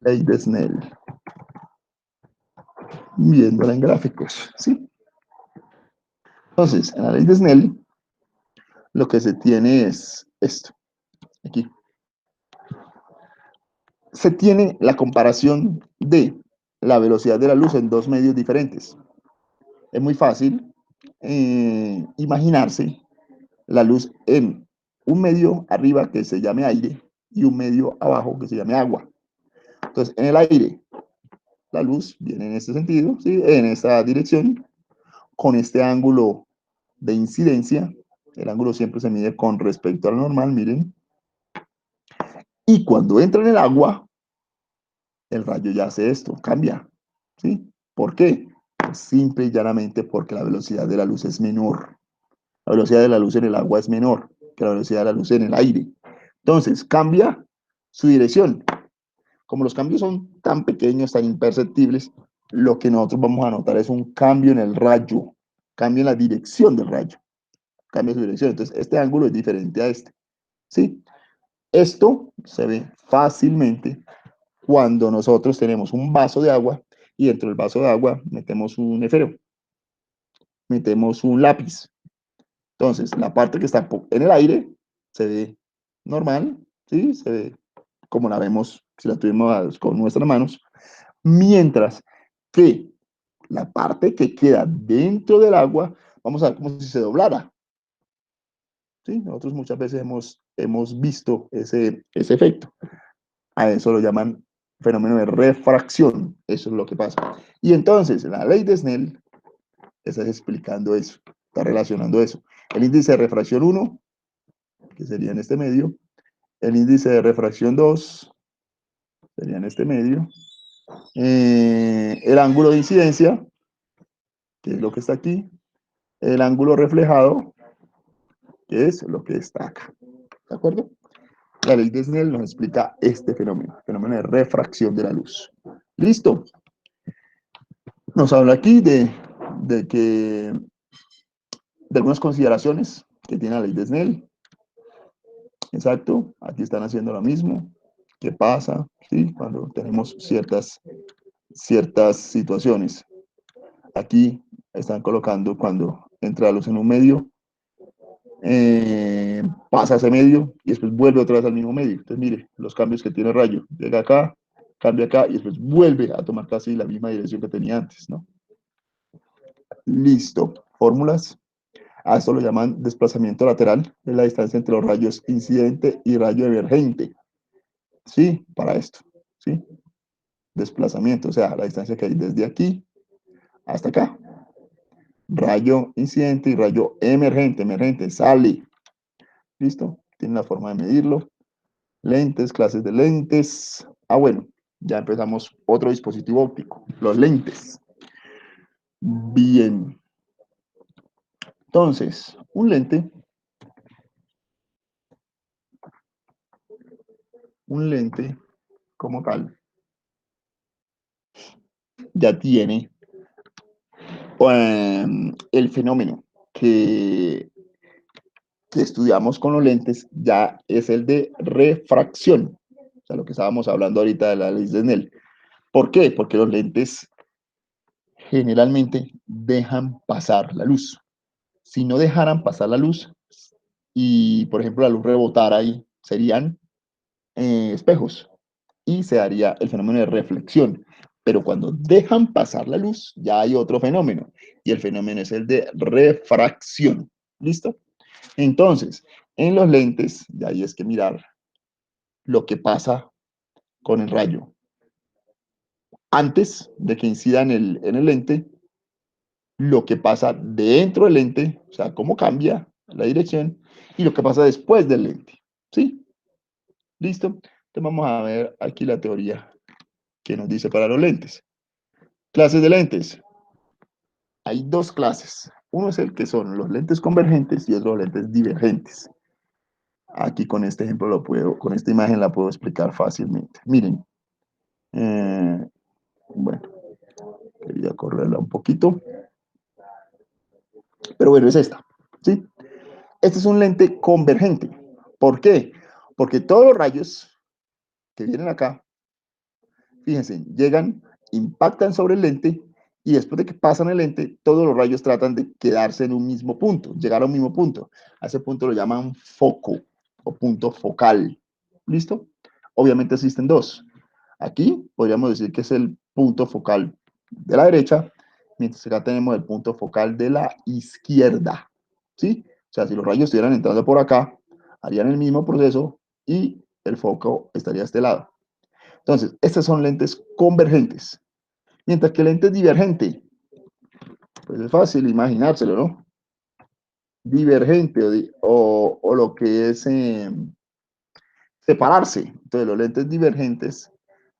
Ley de Snell. Viéndola en gráficos, ¿sí? Entonces, en la ley de Snell, lo que se tiene es esto. Aquí. Se tiene la comparación de la velocidad de la luz en dos medios diferentes. Es muy fácil imaginarse la luz en un medio arriba que se llame aire y un medio abajo que se llame agua. Entonces, en el aire, la luz viene en este sentido, ¿sí? En esta dirección, con este ángulo de incidencia. El ángulo siempre se mide con respecto al normal, miren. Y cuando entra en el agua, el rayo ya hace esto, cambia. ¿Sí? ¿Por qué? Pues simple y llanamente porque la velocidad de la luz es menor. La velocidad de la luz en el agua es menor que la velocidad de la luz en el aire. Entonces, cambia su dirección. Como los cambios son tan pequeños, tan imperceptibles, lo que nosotros vamos a notar es un cambio en el rayo, cambio en la dirección del rayo, cambia su dirección. Entonces, este ángulo es diferente a este. ¿Sí? Esto se ve fácilmente cuando nosotros tenemos un vaso de agua y dentro del vaso de agua metemos un esfero, metemos un lápiz. Entonces, la parte que está en el aire se ve normal, ¿sí? Se ve como la vemos si la tuvimos con nuestras manos, mientras que la parte que queda dentro del agua, vamos a ver como si se doblara. ¿Sí? Nosotros muchas veces hemos visto ese efecto. A eso lo llaman fenómeno de refracción. Eso es lo que pasa. Y entonces, la ley de Snell está explicando eso, está relacionando eso. El índice de refracción 1, que sería en este medio, el índice de refracción 2, sería en este medio, el ángulo de incidencia, que es lo que está aquí, el ángulo reflejado, que es lo que está acá. ¿De acuerdo? La ley de Snell nos explica este fenómeno, el fenómeno de refracción de la luz. Listo. Nos habla aquí de que de algunas consideraciones que tiene la ley de Snell. Exacto, aquí están haciendo lo mismo. ¿Qué pasa? ¿Sí? Cuando tenemos ciertas situaciones. Aquí están colocando cuando entra la luz en un medio, pasa a ese medio y después vuelve otra vez al mismo medio. Entonces, mire, los cambios que tiene el rayo. Llega acá, cambia acá y después vuelve a tomar casi la misma dirección que tenía antes, ¿no? Listo. Fórmulas. A esto lo llaman desplazamiento lateral, es la distancia entre los rayos incidente y rayo emergente. Sí, para esto. ¿Sí? Desplazamiento, o sea, la distancia que hay desde aquí hasta acá. Rayo incidente y rayo emergente. Emergente, sale. ¿Listo? Tiene la forma de medirlo. Lentes, clases de lentes. Ah, bueno, ya empezamos otro dispositivo óptico, los lentes. Bien. Entonces, un lente como tal, ya tiene el fenómeno que estudiamos con los lentes ya es el de refracción. O sea, lo que estábamos hablando ahorita de la ley de Snell. ¿Por qué? Porque los lentes generalmente dejan pasar la luz. Si no dejaran pasar la luz y, por ejemplo, la luz rebotara ahí, serían espejos y se daría el fenómeno de reflexión. Pero cuando dejan pasar la luz, ya hay otro fenómeno, y el fenómeno es el de refracción. ¿Listo? Entonces, en los lentes, ya ahí es que mirar lo que pasa con el rayo. Antes de que incida en el lente, lo que pasa dentro del lente, o sea, cómo cambia la dirección, y lo que pasa después del lente. ¿Sí? ¿Listo? Entonces vamos a ver aquí la teoría que nos dice para los lentes. Clases de lentes. Hay dos clases. Uno es el que son los lentes convergentes y otros lentes divergentes. Aquí con este ejemplo lo puedo, con esta imagen la puedo explicar fácilmente. Miren, bueno, quería correrla un poquito, pero bueno, es esta, ¿sí? Este es un lente convergente. ¿Por qué? Porque todos los rayos que vienen acá, fíjense, llegan, impactan sobre el lente y después de que pasan el lente, todos los rayos tratan de quedarse en un mismo punto, llegar a un mismo punto. A ese punto lo llaman foco o punto focal. ¿Listo? Obviamente existen dos. Aquí podríamos decir que es el punto focal de la derecha, mientras que acá tenemos el punto focal de la izquierda. ¿Sí? O sea, si los rayos estuvieran entrando por acá, harían el mismo proceso y el foco estaría a este lado. Entonces, estas son lentes convergentes. Mientras que lente divergente, pues es fácil imaginárselo, ¿no? Divergente o lo que es separarse. Entonces, los lentes divergentes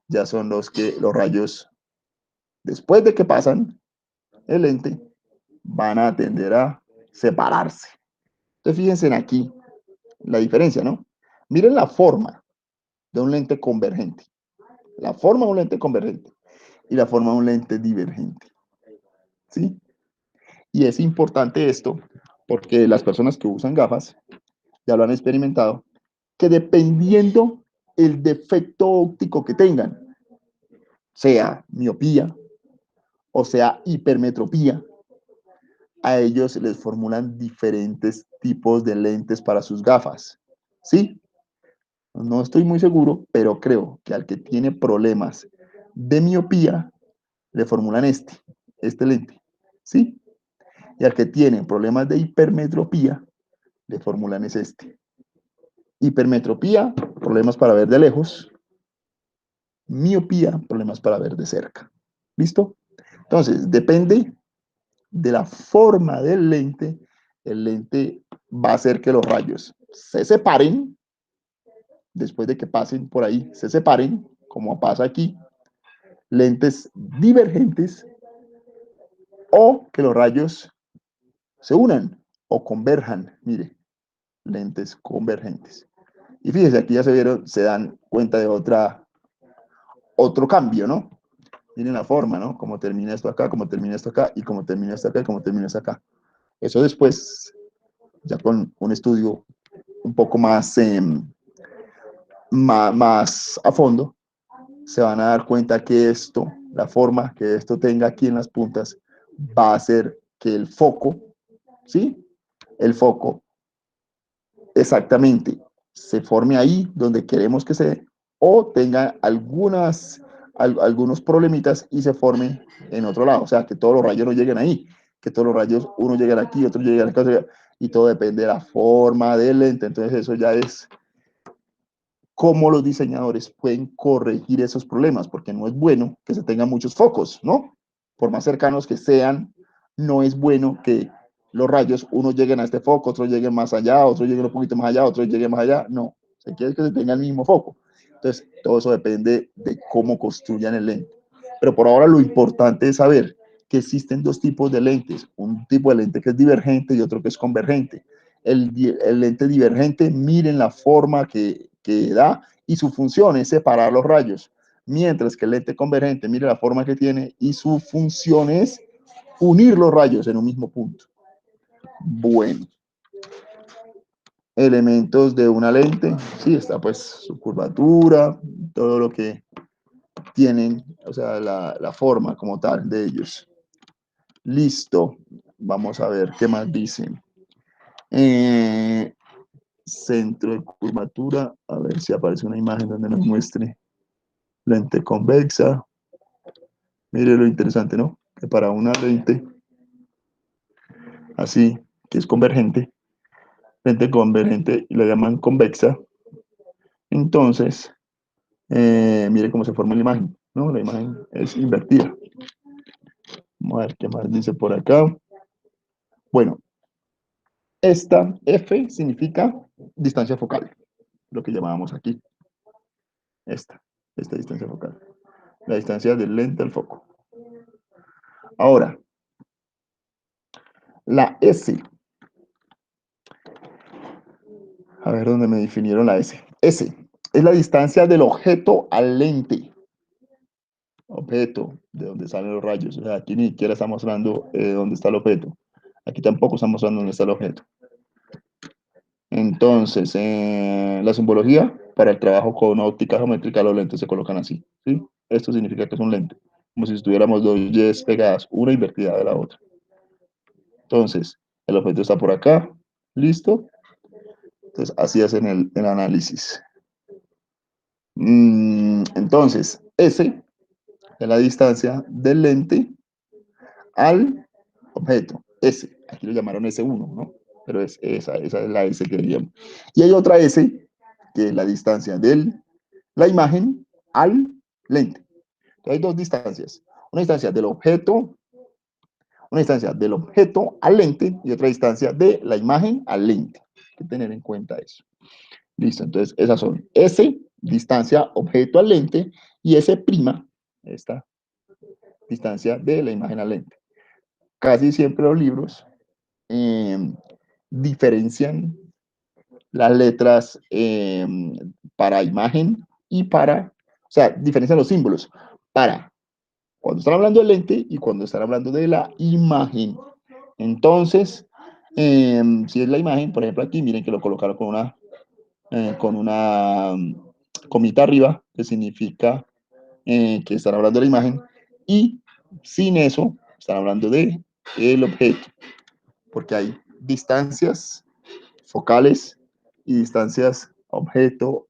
ya son los que los rayos, después de que pasan el lente, van a tender a separarse. Entonces, fíjense en aquí la diferencia, ¿no? Miren la forma de un lente convergente. La forma de un lente convergente y la forma de un lente divergente. ¿Sí? Y es importante esto porque las personas que usan gafas ya lo han experimentado, que dependiendo el defecto óptico que tengan, sea miopía o sea hipermetropía, a ellos les formulan diferentes tipos de lentes para sus gafas. ¿Sí? No estoy muy seguro, pero creo que al que tiene problemas de miopía, le formulan este lente. ¿Sí? Y al que tiene problemas de hipermetropía, le formulan es este. Hipermetropía, problemas para ver de lejos. Miopía, problemas para ver de cerca. ¿Listo? Entonces, depende de la forma del lente, el lente va a hacer que los rayos se separen, después de que pasen por ahí, se separen, como pasa aquí, lentes divergentes, o que los rayos se unan o converjan, mire, lentes convergentes. Y fíjense, aquí ya se vieron, se dan cuenta de otro cambio, ¿no? Miren la forma, ¿no? Cómo termina esto acá, cómo termina esto acá, y cómo termina esto acá, y cómo termina esto acá. Eso después, ya con un estudio un poco más a fondo, se van a dar cuenta que esto, la forma que esto tenga aquí en las puntas, va a hacer que el foco, ¿sí? El foco exactamente se forme ahí donde queremos que se, o tenga algunos problemitas y se forme en otro lado. O sea, que todos los rayos no lleguen ahí, que todos los rayos, uno lleguen aquí, otro lleguen acá, y todo depende de la forma del lente. Entonces eso ya es cómo los diseñadores pueden corregir esos problemas, porque no es bueno que se tengan muchos focos, ¿no? Por más cercanos que sean, no es bueno que los rayos, unos lleguen a este foco, otros lleguen más allá, otros lleguen un poquito más allá, otros lleguen más allá, no, se quiere que se tenga el mismo foco. Entonces, todo eso depende de cómo construyan el lente. Pero por ahora lo importante es saber que existen dos tipos de lentes, un tipo de lente que es divergente y otro que es convergente. El lente divergente, miren la forma que da y su función es separar los rayos, mientras que el lente convergente, mire la forma que tiene y su función es unir los rayos en un mismo punto. Bueno, elementos de una lente, sí, está pues su curvatura, todo lo que tienen, o sea, la forma como tal de ellos. Listo, vamos a ver qué más dicen. Centro de curvatura, a ver si aparece una imagen donde nos muestre lente convexa. Mire lo interesante, ¿no? Que para una lente así, que es convergente, lente convergente y la llaman convexa, entonces, mire cómo se forma la imagen, ¿no? La imagen es invertida. Vamos a ver qué más dice por acá. Bueno, esta F significa distancia focal, lo que llamábamos aquí. Esta distancia focal. La distancia del lente al foco. Ahora, la S. A ver dónde me definieron la S. S es la distancia del objeto al lente. Objeto, de donde salen los rayos. O sea, aquí ni siquiera está mostrando dónde está el objeto. Aquí tampoco está mostrando dónde está el objeto. Entonces, la simbología para el trabajo con óptica geométrica, los lentes se colocan así. ¿Sí? Esto significa que es un lente, como si estuviéramos dos Ys pegadas, una invertida de la otra. Entonces, el objeto está por acá, listo. Entonces, así hacen el análisis. Entonces, S es la distancia del lente al objeto. S, aquí lo llamaron S1, ¿no? Pero esa es la S que veíamos. Y hay otra S, que es la distancia de la imagen al lente. Entonces, hay dos distancias. Una distancia del objeto al lente y otra distancia de la imagen al lente. Hay que tener en cuenta eso. Listo, entonces esas son S, distancia objeto al lente, y S', esta distancia de la imagen al lente. Casi siempre los libros diferencian las letras para imagen y para, o sea, diferencian los símbolos para cuando están hablando del lente y cuando están hablando de la imagen. Entonces, si es la imagen, por ejemplo, aquí miren que lo colocaron con una comita arriba, que significa que están hablando de la imagen, y sin eso, están hablando de el objeto, porque hay distancias focales y distancias objeto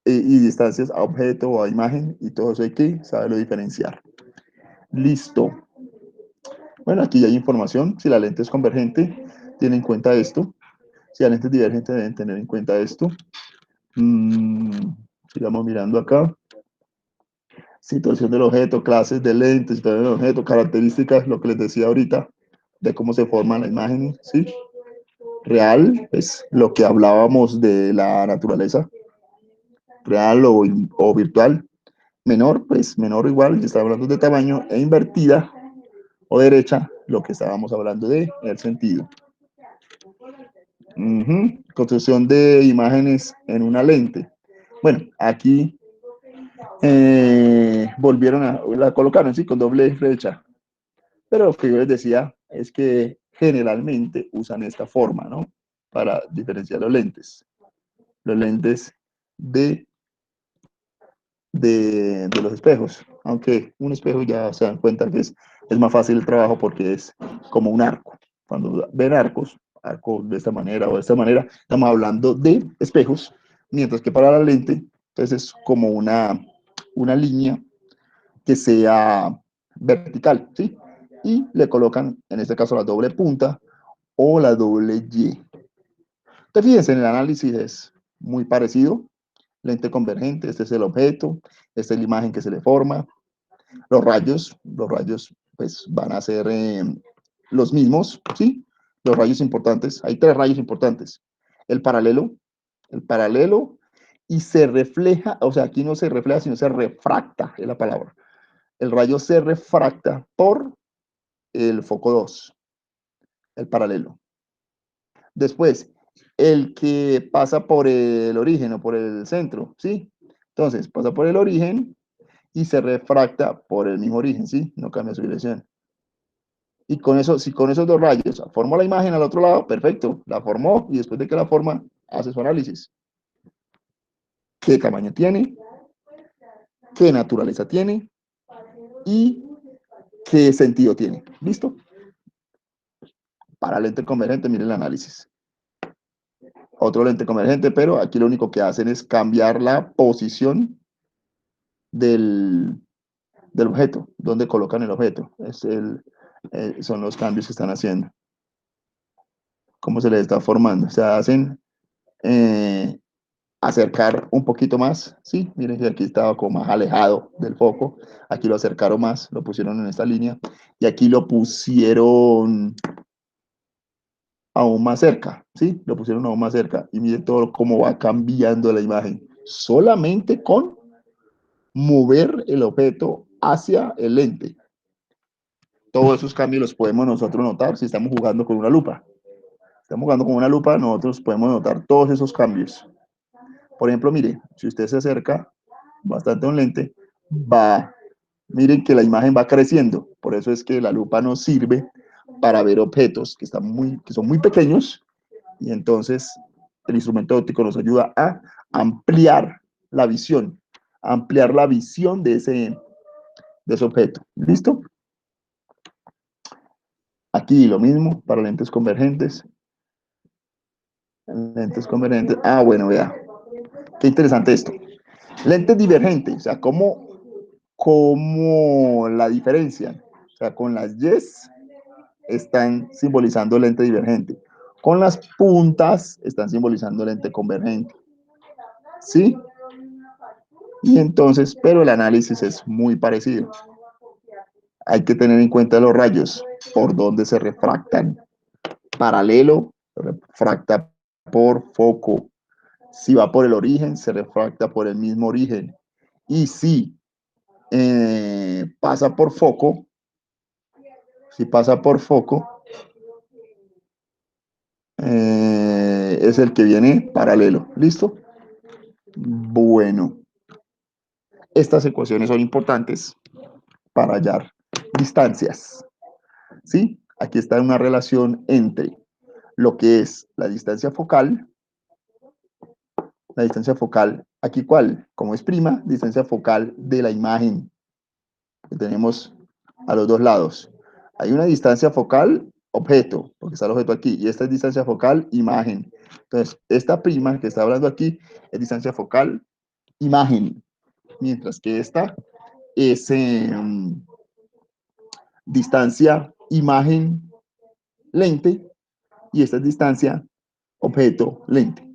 y distancias a objeto o a imagen, y todo eso hay que saberlo diferenciar. Listo. Bueno, aquí ya hay información. Si la lente es convergente, tienen en cuenta esto. Si la lente es divergente, deben tener en cuenta esto. Sigamos mirando acá. Situación del objeto, clases de lentes, situación del objeto, características, lo que les decía ahorita, de cómo se forma la imagen, ¿sí? Real, es lo que hablábamos de la naturaleza, real o virtual. Menor, pues menor igual, ya está hablando de tamaño, e invertida o derecha, lo que estábamos hablando de el sentido. Construcción de imágenes en una lente. Bueno, aquí volvieron a la colocaron, sí, con doble flecha. Pero lo que yo les decía es que generalmente usan esta forma, ¿no? Para diferenciar los lentes. Los lentes de, de los espejos. Aunque un espejo ya se dan cuenta que es más fácil el trabajo porque es como un arco. Cuando ven arcos de esta manera o de esta manera, estamos hablando de espejos, mientras que para la lente, entonces es como una línea que sea vertical, ¿sí? Y le colocan, en este caso, la doble punta o la doble Y. Entonces, fíjense, en el análisis es muy parecido. Lente convergente, este es el objeto, esta es la imagen que se le forma. Los rayos pues van a ser los mismos, ¿sí? Los rayos importantes, hay tres rayos importantes. El paralelo, y se refleja, o sea, aquí no se refleja, sino se refracta, es la palabra. El rayo se refracta por el foco 2, el paralelo. Después, el que pasa por el origen o por el centro, ¿sí? Entonces, pasa por el origen y se refracta por el mismo origen, ¿sí? No cambia su dirección. Y con eso, si con esos dos rayos formó la imagen al otro lado, perfecto, la formó y después de que la forma, hace su análisis. ¿Qué tamaño tiene? ¿Qué naturaleza tiene? ¿Y qué sentido tiene? ¿Listo? Para lente convergente, miren el análisis. Otro lente convergente, pero aquí lo único que hacen es cambiar la posición del del objeto, donde colocan el objeto. Son los cambios que están haciendo. Cómo se les está formando. Se hacen acercar un poquito más. Sí, miren que aquí estaba como más alejado del foco. Aquí lo acercaron más, lo pusieron en esta línea. Y aquí lo pusieron aún más cerca. Sí, lo pusieron aún más cerca. Y miren todo cómo va cambiando la imagen. Solamente con mover el objeto hacia el lente. Todos esos cambios los podemos nosotros notar si estamos jugando con una lupa. Estamos jugando con una lupa, nosotros podemos notar todos esos cambios. Por ejemplo, mire, si usted se acerca bastante a un lente, miren que la imagen va creciendo. Por eso es que la lupa nos sirve para ver objetos que son muy pequeños, y entonces el instrumento óptico nos ayuda a ampliar la visión de ese objeto. ¿Listo? Aquí lo mismo para lentes convergentes. Lentes convergentes. Ah, bueno, vea. Qué interesante esto. Lentes divergentes, o sea, cómo la diferencian. O sea, con las yes están simbolizando lente divergente. Con las puntas están simbolizando lente convergente. ¿Sí? Y entonces, pero el análisis es muy parecido. Hay que tener en cuenta los rayos, por donde se refractan. Paralelo, refracta por foco. Si va por el origen, se refracta por el mismo origen. Y si pasa por foco, es el que viene paralelo. ¿Listo? Bueno, estas ecuaciones son importantes para hallar distancias. ¿Sí? Aquí está una relación entre lo que es la distancia focal, ¿aquí cuál? Como es prima, distancia focal de la imagen que tenemos a los dos lados. Hay una distancia focal objeto, porque está el objeto aquí, y esta es distancia focal imagen. Entonces, esta prima que está hablando aquí es distancia focal imagen, mientras que esta es distancia imagen lente, y esta es distancia objeto lente.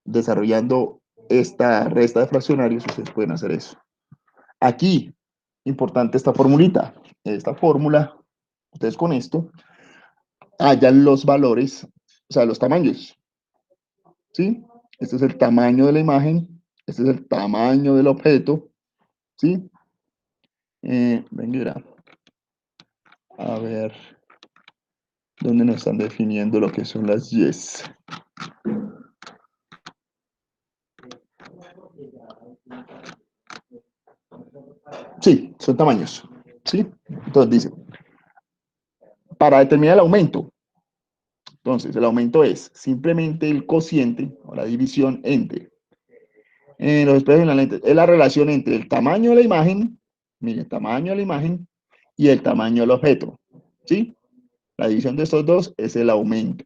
Desarrollando esta resta de fraccionarios, ustedes pueden hacer eso. Aquí, importante esta formulita. Esta fórmula, ustedes con esto hallan los valores, o sea, los tamaños. ¿Sí? Este es el tamaño de la imagen, este es el tamaño del objeto. ¿Sí? Venga, a ver, ¿dónde nos están definiendo lo que son las yes? Sí, son tamaños. ¿Sí? Entonces dice, para determinar el aumento, entonces el aumento es simplemente el cociente o la división entre los espejos y la lente. Es la relación entre el tamaño de la imagen, mire, el tamaño de la imagen y el tamaño del objeto. ¿Sí? La división de estos dos es el aumento.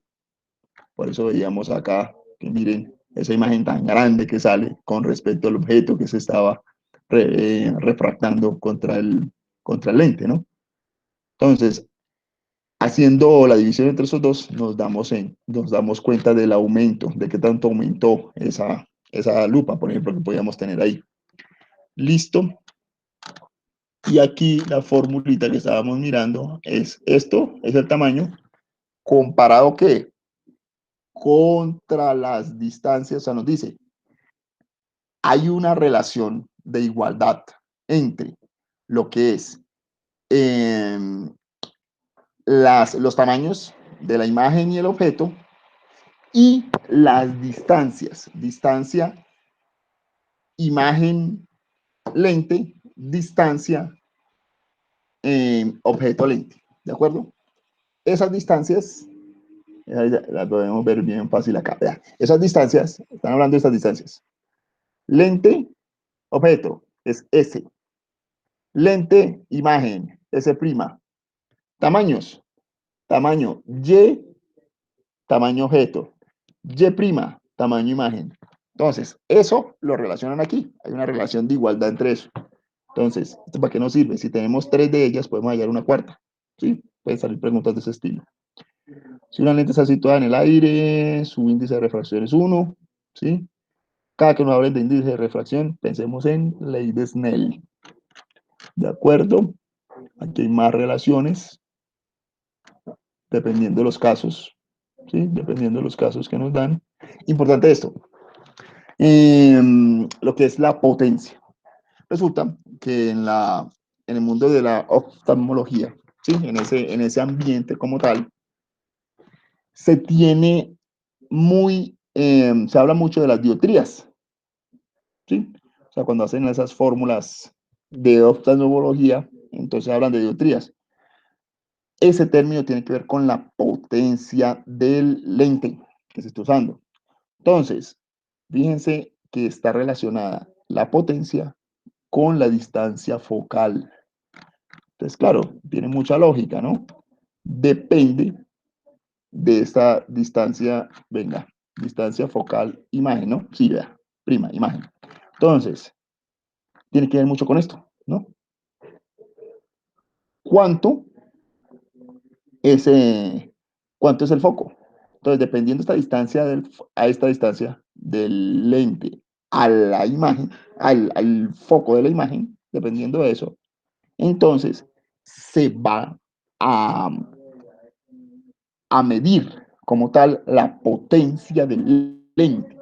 Por eso veíamos acá, que miren, esa imagen tan grande que sale con respecto al objeto que se estaba refractando contra el lente, ¿no? Entonces, haciendo la división entre esos dos, nos damos cuenta del aumento, de qué tanto aumentó esa lupa, por ejemplo, que podíamos tener ahí. Listo. Y aquí la formulita que estábamos mirando es esto, es el tamaño, comparado ¿qué? Contra las distancias, o sea, nos dice, hay una relación de igualdad entre lo que es los tamaños de la imagen y el objeto y las distancias. Distancia, imagen, lente, distancia, objeto, lente. ¿De acuerdo? Esas distancias, las podemos ver bien fácil acá. Vean. Esas distancias, están hablando de estas distancias. Lente, objeto, es S. Lente, imagen, S'. Tamaños, tamaño Y, tamaño objeto. Y', tamaño imagen. Entonces, eso lo relacionan aquí. Hay una relación de igualdad entre eso. Entonces, ¿esto para qué nos sirve? Si tenemos 3 de ellas, podemos hallar una cuarta. ¿Sí? Pueden salir preguntas de ese estilo. Si una lente está situada en el aire, su índice de refracción es 1. ¿Sí? Cada que nos hablen de índice de refracción, pensemos en ley de Snell. ¿De acuerdo? Aquí hay más relaciones, dependiendo de los casos. ¿Sí? Dependiendo de los casos que nos dan. Importante esto. Lo que es la potencia. Resulta que en el mundo de la oftalmología, ¿sí? En ese ambiente como tal, se tiene se habla mucho de las dioptrías, ¿sí? O sea, cuando hacen esas fórmulas de oftalmología, entonces hablan de dioptrías. Ese término tiene que ver con la potencia del lente que se está usando. Entonces, fíjense que está relacionada la potencia con la distancia focal. Entonces, claro, tiene mucha lógica, ¿no? Depende de esta distancia, venga, distancia focal imagen, ¿no? Sí, vea, prima, imagen. Entonces, tiene que ver mucho con esto, ¿no? ¿Cuánto es, cuánto es el foco? Entonces, dependiendo de esta distancia a esta distancia del lente a la imagen, al foco de la imagen, dependiendo de eso, entonces se va a, a medir como tal la potencia del lente.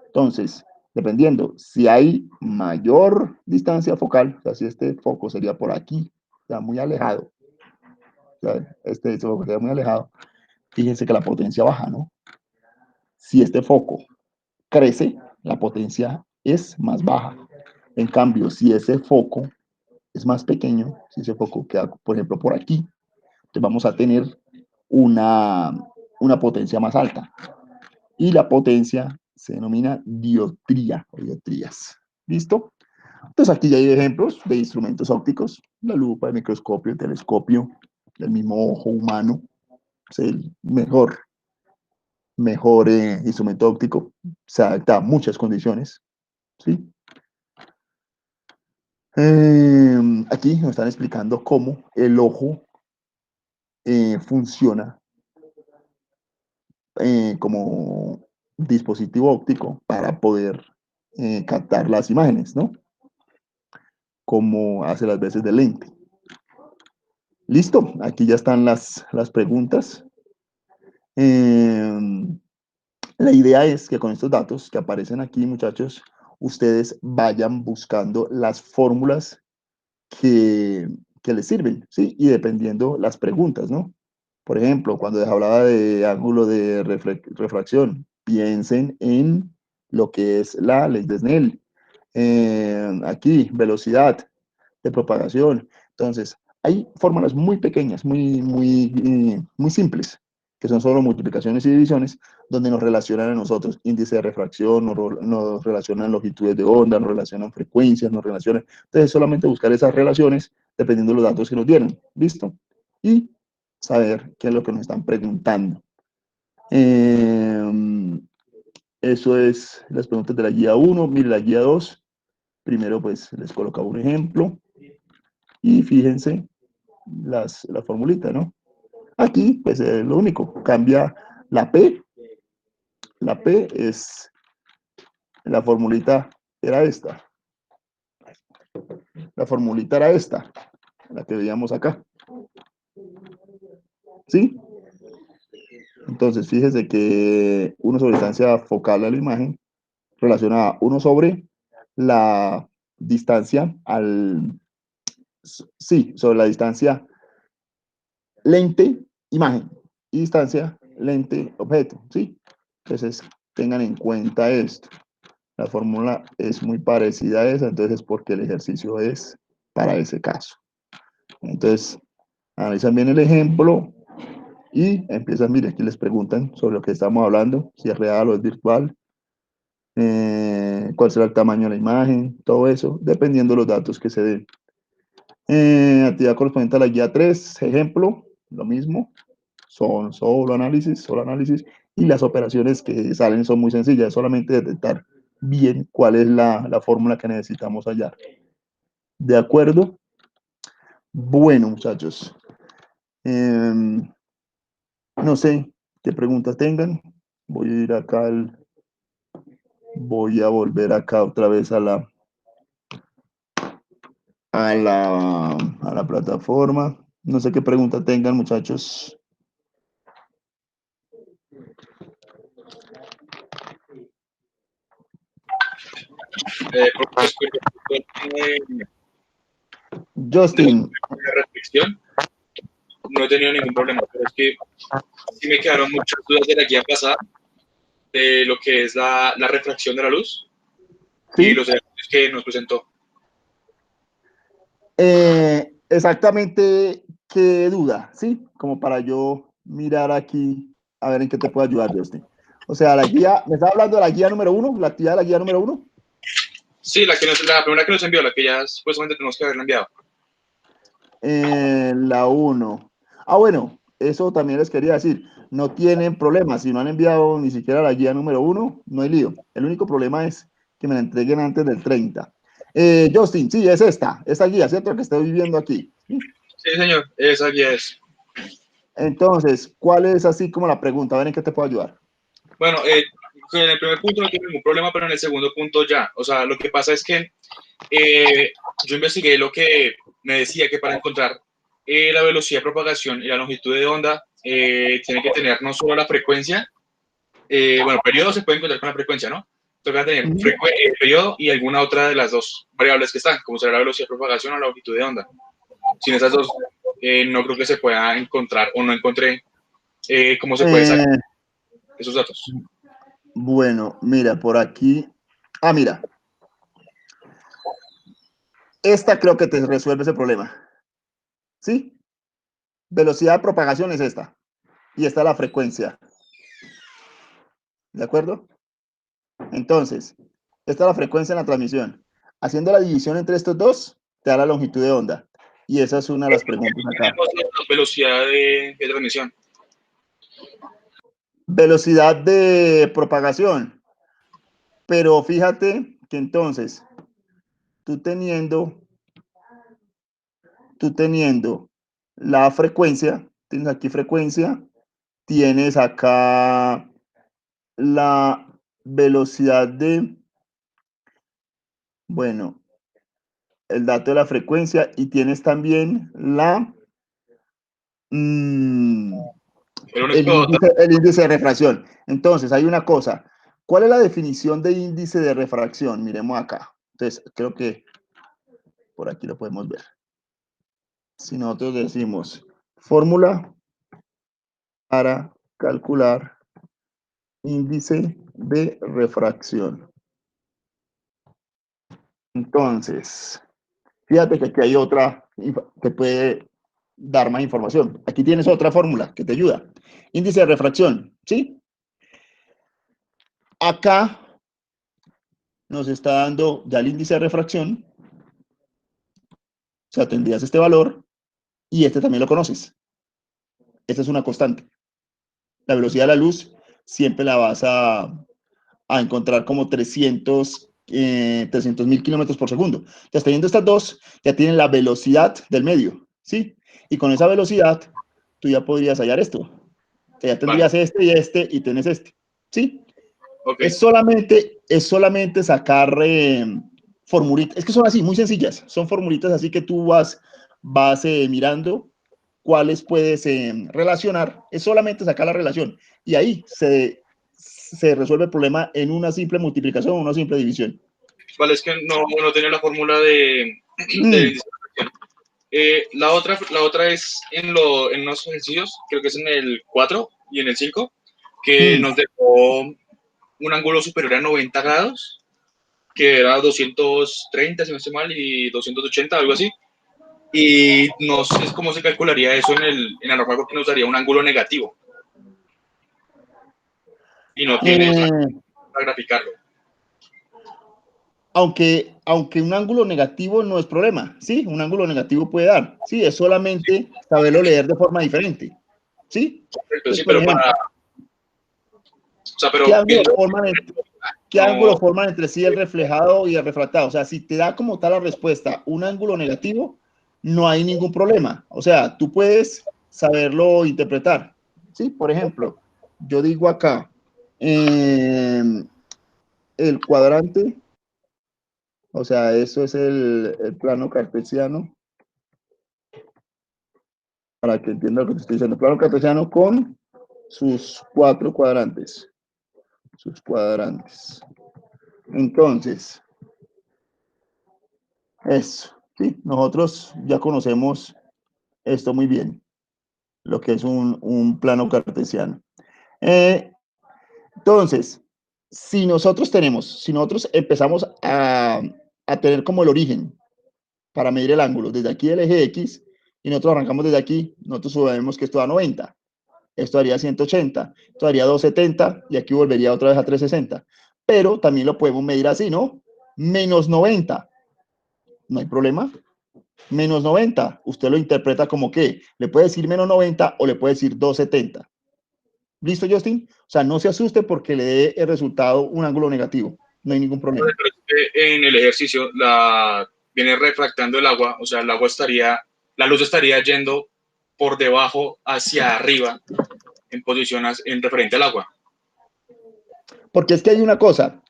Entonces, dependiendo, si hay mayor distancia focal, o sea, si este foco sería por aquí, o sea, muy alejado, o sea, este foco sería muy alejado, fíjense que la potencia baja, ¿no? Si este foco crece, la potencia es más baja. En cambio, si ese foco es más pequeño, si ese foco queda, por ejemplo, por aquí, entonces vamos a tener una, una potencia más alta. Y la potencia se denomina dioptría o dioptrías. ¿Listo? Entonces aquí ya hay ejemplos de instrumentos ópticos, la lupa, el microscopio, el telescopio, el mismo ojo humano, es el mejor instrumento óptico, se adapta a muchas condiciones. ¿Sí? Aquí nos están explicando cómo el ojo funciona como dispositivo óptico para poder captar las imágenes, ¿no? Como hace las veces de lente. Listo, aquí ya están las preguntas. Eh, la idea es que con estos datos que aparecen aquí, muchachos, ustedes vayan buscando las fórmulas que, que les sirven, ¿sí? Y dependiendo las preguntas, ¿no? Por ejemplo, cuando les hablaba de ángulo de refracción, piensen en lo que es la ley de Snell. Aquí, velocidad de propagación. Entonces, hay fórmulas muy pequeñas, muy simples, que son solo multiplicaciones y divisiones, donde nos relacionan a nosotros índice de refracción, nos relacionan longitudes de onda, nos relacionan frecuencias, nos relacionan. Entonces, solamente buscar esas relaciones dependiendo de los datos que nos dieron. ¿Listo? Y saber qué es lo que nos están preguntando. Eso es las preguntas de la guía 1. Mire, la guía 2. Primero, pues, les colocaba un ejemplo. Y fíjense la formulita, ¿no? Aquí, pues, es lo único. Cambia la P. La P es, la formulita era esta. La formulita era esta, la que veíamos acá. ¿Sí? Entonces, fíjese que 1 sobre distancia focal a la imagen relacionada 1 sobre la distancia sí, sobre la distancia lente-imagen y distancia lente-objeto, ¿sí? Entonces, tengan en cuenta esto. La fórmula es muy parecida a esa, entonces porque el ejercicio es para ese caso. Entonces, analizan bien el ejemplo y empiezan, mire, aquí les preguntan sobre lo que estamos hablando, si es real o es virtual, cuál será el tamaño de la imagen, todo eso, dependiendo de los datos que se den. Actividad correspondiente a la guía 3, ejemplo, lo mismo, son solo análisis, y las operaciones que salen son muy sencillas, solamente detectar bien cuál es la fórmula que necesitamos hallar. ¿De acuerdo? Bueno, muchachos. No sé qué preguntas tengan. Voy a ir acá voy a volver acá otra vez a la plataforma. No sé qué pregunta tengan, muchachos. Justin. La restricción, no he tenido ningún problema, pero es que sí me quedaron muchas dudas de la guía pasada, de lo que es la refracción de la luz y ¿Sí? los ejercicios que nos presentó. Exactamente qué duda, ¿sí? Como para yo mirar aquí a ver en qué te puedo ayudar, Justin. O sea, la guía, ¿me está hablando de la guía número 1? ¿La actividad de la guía número 1? Sí, la primera que nos envió, la que ya supuestamente tenemos que haberla enviado. La 1. Ah, bueno, eso también les quería decir. No tienen problema. Si no han enviado ni siquiera la guía número 1, no hay lío. El único problema es que me la entreguen antes del 30. Justin, sí, es esta guía, ¿cierto? Que estoy viendo aquí. ¿Sí? Sí, señor, esa guía es. Entonces, ¿cuál es así como la pregunta? A ver en qué te puedo ayudar. Bueno, en el primer punto no tengo ningún problema, pero en el segundo punto ya. O sea, lo que pasa es que yo investigué lo que me decía que para encontrar la velocidad de propagación y la longitud de onda tiene que tener no solo la frecuencia, bueno, periodo se puede encontrar con la frecuencia, ¿no? Toca tener periodo y alguna otra de las dos variables que están, como será la velocidad de propagación o la longitud de onda. Sin esas dos, no creo que se pueda encontrar o no encontré cómo se puede sacar esos datos. Bueno, mira, por aquí. Ah, mira. Esta creo que te resuelve ese problema. ¿Sí? Velocidad de propagación es esta. Y esta es la frecuencia. ¿De acuerdo? Entonces, esta es la frecuencia en la transmisión. Haciendo la división entre estos dos, te da la longitud de onda. Y esa es una de las preguntas acá. Tenemos la velocidad de transmisión. Velocidad de propagación. Pero fíjate que entonces, tú teniendo la frecuencia, tienes aquí frecuencia, tienes acá la velocidad bueno, el dato de la frecuencia y tienes también el índice de refracción. Entonces, hay una cosa. ¿Cuál es la definición de índice de refracción? Miremos acá. Entonces, creo que por aquí lo podemos ver. Si nosotros decimos fórmula para calcular índice de refracción. Entonces, fíjate que aquí hay otra que puede dar más información. Aquí tienes otra fórmula que te ayuda. Índice de refracción, ¿sí? Acá nos está dando ya el índice de refracción. O sea, tendrías este valor y este también lo conoces. Esta es una constante. La velocidad de la luz siempre la vas a encontrar como 300.000 kilómetros por segundo. Entonces, teniendo estas dos, ya tienen la velocidad del medio, ¿sí? Y con esa velocidad, tú ya podrías hallar esto. O sea, ya tendrías este y tienes este, ¿sí? Okay. Es solamente sacar formulitas. Es que son así, muy sencillas. Son formulitas así que tú vas mirando cuáles puedes relacionar. Es solamente sacar la relación. Y ahí se resuelve el problema en una simple multiplicación o una simple división. Vale, es que no tenía la fórmula de la otra es en los ejercicios, creo que es en el 4 y en el 5, que nos dejó un ángulo superior a 90 grados, que era 230, si no estoy mal, y 280, algo así. Y no sé cómo se calcularía eso en la norma, porque nos daría un ángulo negativo. Y no tiene para graficarlo. Aunque un ángulo negativo no es problema, ¿sí? Un ángulo negativo puede dar, ¿sí? Es solamente saberlo leer de forma diferente, ¿sí? Correcto, Entonces, sí, por pero ejemplo, o sea, pero ¿qué ángulo viendo, ¿Qué ángulo forman entre sí el reflejado y el refractado? O sea, si te da como tal la respuesta un ángulo negativo, no hay ningún problema. O sea, tú puedes saberlo interpretar. ¿Sí? Por ejemplo, yo digo acá, el cuadrante, o sea, eso es el plano cartesiano, para que entienda lo que te estoy diciendo. El plano cartesiano con sus 4 cuadrantes. Sus cuadrantes. Entonces, eso. ¿Sí? Nosotros ya conocemos esto muy bien, lo que es un plano cartesiano. Entonces, si nosotros empezamos a tener como el origen para medir el ángulo desde aquí el eje X y nosotros arrancamos desde aquí, nosotros sabemos que esto da 90, esto daría 180, esto daría 270 y aquí volvería otra vez a 360. Pero también lo podemos medir así, ¿no? Menos 90, no hay problema. Menos 90, usted lo interpreta como que le puede decir menos 90 o le puede decir 270. ¿Listo, Justin? O sea, no se asuste porque le dé el resultado un ángulo negativo. No hay ningún problema. En el ejercicio viene refractando el agua, o sea, el agua la luz estaría yendo por debajo hacia arriba en posiciones en referente al agua. Porque es que hay una cosa,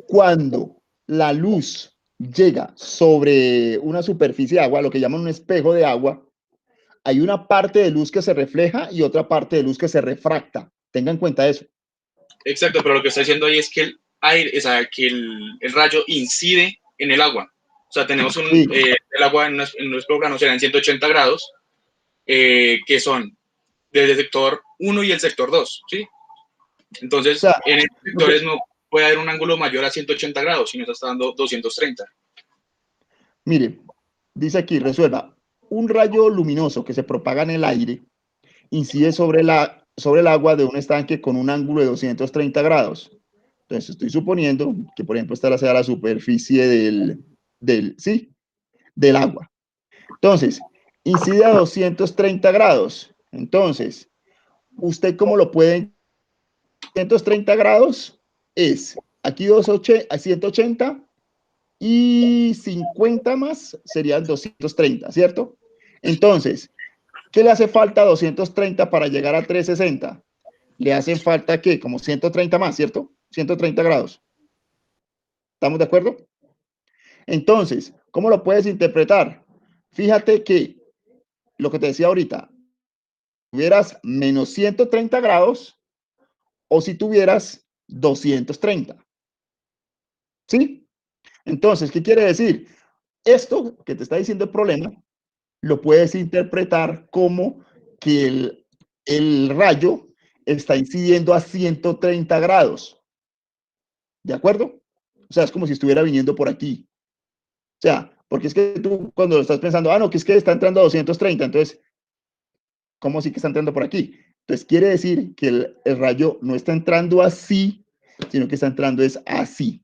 cuando la luz llega sobre una superficie de agua, lo que llaman un espejo de agua, hay una parte de luz que se refleja y otra parte de luz que se refracta. Tengan en cuenta eso. Exacto, pero lo que está diciendo ahí es que el aire, o sea, que el rayo incide en el agua. O sea, tenemos Sí. El agua en nuestro plano será en 180 grados, que son desde el sector 1 y el sector 2, ¿sí? Entonces, O sea, en estos sectores no puede haber un ángulo mayor a 180 grados, sino está dando 230. mire, dice aquí, resuelva. Un rayo luminoso que se propaga en el aire incide sobre el agua de un estanque con un ángulo de 230 grados. Entonces, estoy suponiendo que, por ejemplo, esta sea la superficie del agua. Entonces, incide a 230 grados. Entonces, ¿usted cómo lo puede? 230 grados es aquí 180 y 50 más serían 230, ¿cierto? Entonces, ¿qué le hace falta a 230 para llegar a 360? Le hacen falta, ¿qué? Como 130 más, ¿cierto? 130 grados. ¿Estamos de acuerdo? Entonces, ¿cómo lo puedes interpretar? Fíjate que lo que te decía ahorita, tuvieras menos 130 grados o si tuvieras 230. ¿Sí? Entonces, ¿qué quiere decir? Esto que te está diciendo el problema, lo puedes interpretar como que el rayo está incidiendo a 130 grados. ¿De acuerdo? O sea, es como si estuviera viniendo por aquí. O sea, porque es que tú cuando lo estás pensando, no, que es que está entrando a 230, entonces, ¿cómo sí que está entrando por aquí? Entonces, quiere decir que el rayo no está entrando así, sino que está entrando es así.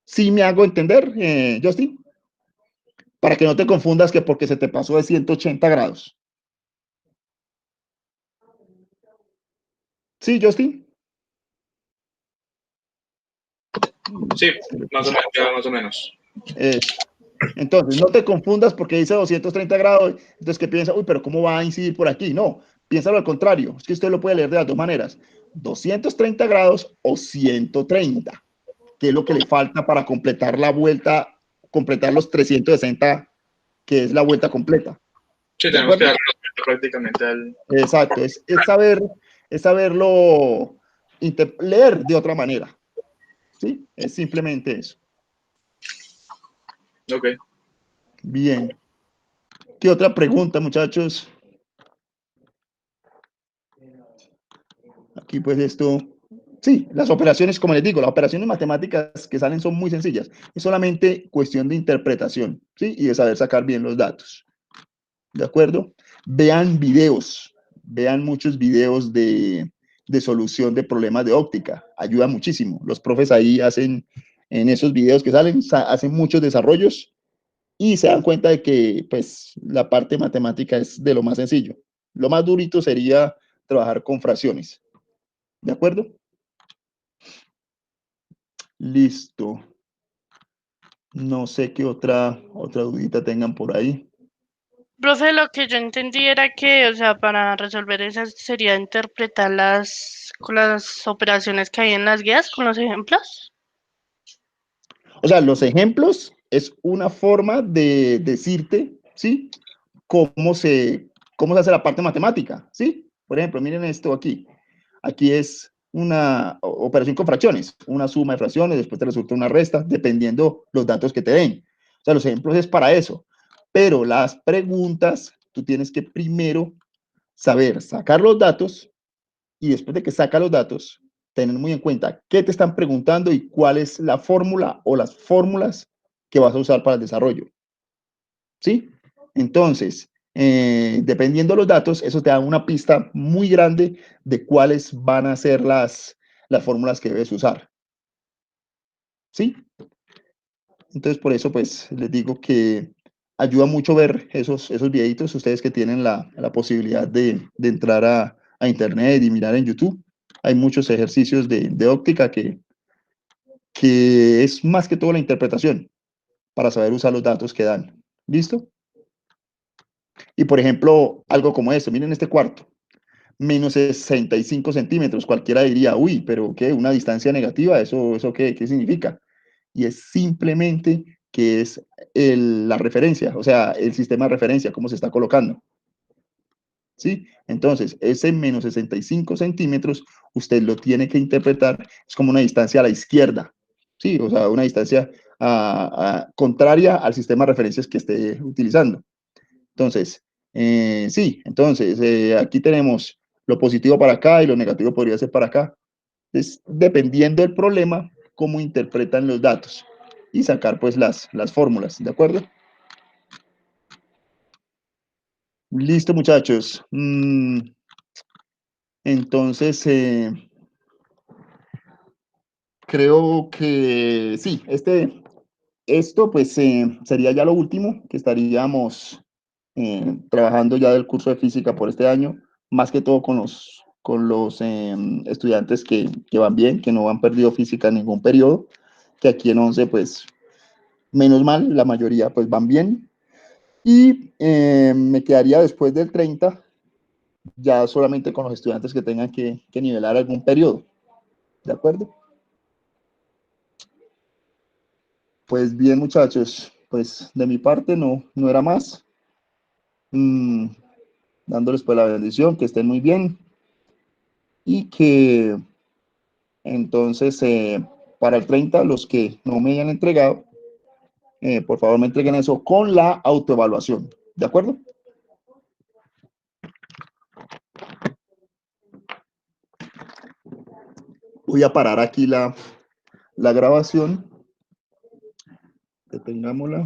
¿Sí me hago entender, Justin? Para que no te confundas que porque se te pasó de 180 grados. ¿Sí, Justin? Sí, más o menos, ya más o menos. Entonces, no te confundas porque dice 230 grados, entonces que piensa, uy, pero ¿cómo va a incidir por aquí? No, piénsalo al contrario, es que usted lo puede leer de las dos maneras, 230 grados o 130, que es lo que le falta para completar la vuelta, completar los 360, que es la vuelta completa. Sí, ¿De tenemos que acuerdo? darle prácticamente al... Exacto, es saberlo leer de otra manera. ¿Sí? Es simplemente eso. Ok. Bien. ¿Qué otra pregunta, muchachos? Aquí pues esto, sí, las operaciones, como les digo, las operaciones matemáticas que salen son muy sencillas. Es solamente cuestión de interpretación, ¿sí? Y de saber sacar bien los datos. ¿De acuerdo? Vean videos, vean muchos videos de solución de problemas de óptica. Ayuda muchísimo. Los profes ahí hacen, en esos videos que salen, hacen muchos desarrollos y se dan cuenta de que pues la parte matemática es de lo más sencillo. Lo más durito sería trabajar con fracciones. ¿De acuerdo? Listo. No sé qué otra dudita tengan por ahí. Profe, lo que yo entendí era que, o sea, para resolver esas sería interpretar con las operaciones que hay en las guías, con los ejemplos. O sea, los ejemplos es una forma de decirte, ¿sí? Cómo se hace la parte matemática, ¿sí? Por ejemplo, miren esto aquí. Aquí es una operación con fracciones, una suma de fracciones, después te resulta una resta, dependiendo los datos que te den. O sea, los ejemplos es para eso. Pero las preguntas, tú tienes que primero saber sacar los datos y después de que saca los datos, tener muy en cuenta qué te están preguntando y cuál es la fórmula o las fórmulas que vas a usar para el desarrollo. ¿Sí? Entonces, dependiendo de los datos, eso te da una pista muy grande de cuáles van a ser las fórmulas que debes usar. ¿Sí? Entonces, por eso, pues, les digo que ayuda mucho ver esos videitos, ustedes que tienen la posibilidad de entrar a internet y mirar en YouTube. Hay muchos ejercicios de óptica que es más que todo la interpretación para saber usar los datos que dan. ¿Listo? Y, por ejemplo, algo como esto, miren este cuarto. Menos 65 centímetros. Cualquiera diría, uy, pero ¿qué? Una distancia negativa, ¿eso qué significa? Y es simplemente que es la referencia, o sea, el sistema de referencia, cómo se está colocando. ¿Sí? Entonces, ese menos 65 centímetros, usted lo tiene que interpretar, es como una distancia a la izquierda, ¿sí? O sea, una distancia contraria al sistema de referencias que esté utilizando. Entonces, sí, entonces aquí tenemos lo positivo para acá y lo negativo podría ser para acá. Entonces, dependiendo del problema, cómo interpretan los datos y sacar pues las fórmulas, ¿de acuerdo? Listo, muchachos. Entonces, creo que sí, esto pues sería ya lo último que estaríamos trabajando ya del curso de física por este año, más que todo con los estudiantes que van bien, que no han perdido física en ningún periodo, que aquí en 11 pues menos mal, la mayoría pues van bien. Y me quedaría después del 30 ya solamente con los estudiantes que tengan que nivelar algún periodo, ¿de acuerdo? Pues bien, muchachos, pues de mi parte no era más. Dándoles pues la bendición, que estén muy bien y que entonces para el 30 los que no me hayan entregado, por favor me entreguen eso con la autoevaluación, ¿de acuerdo? Voy a parar aquí la grabación, detengámosla.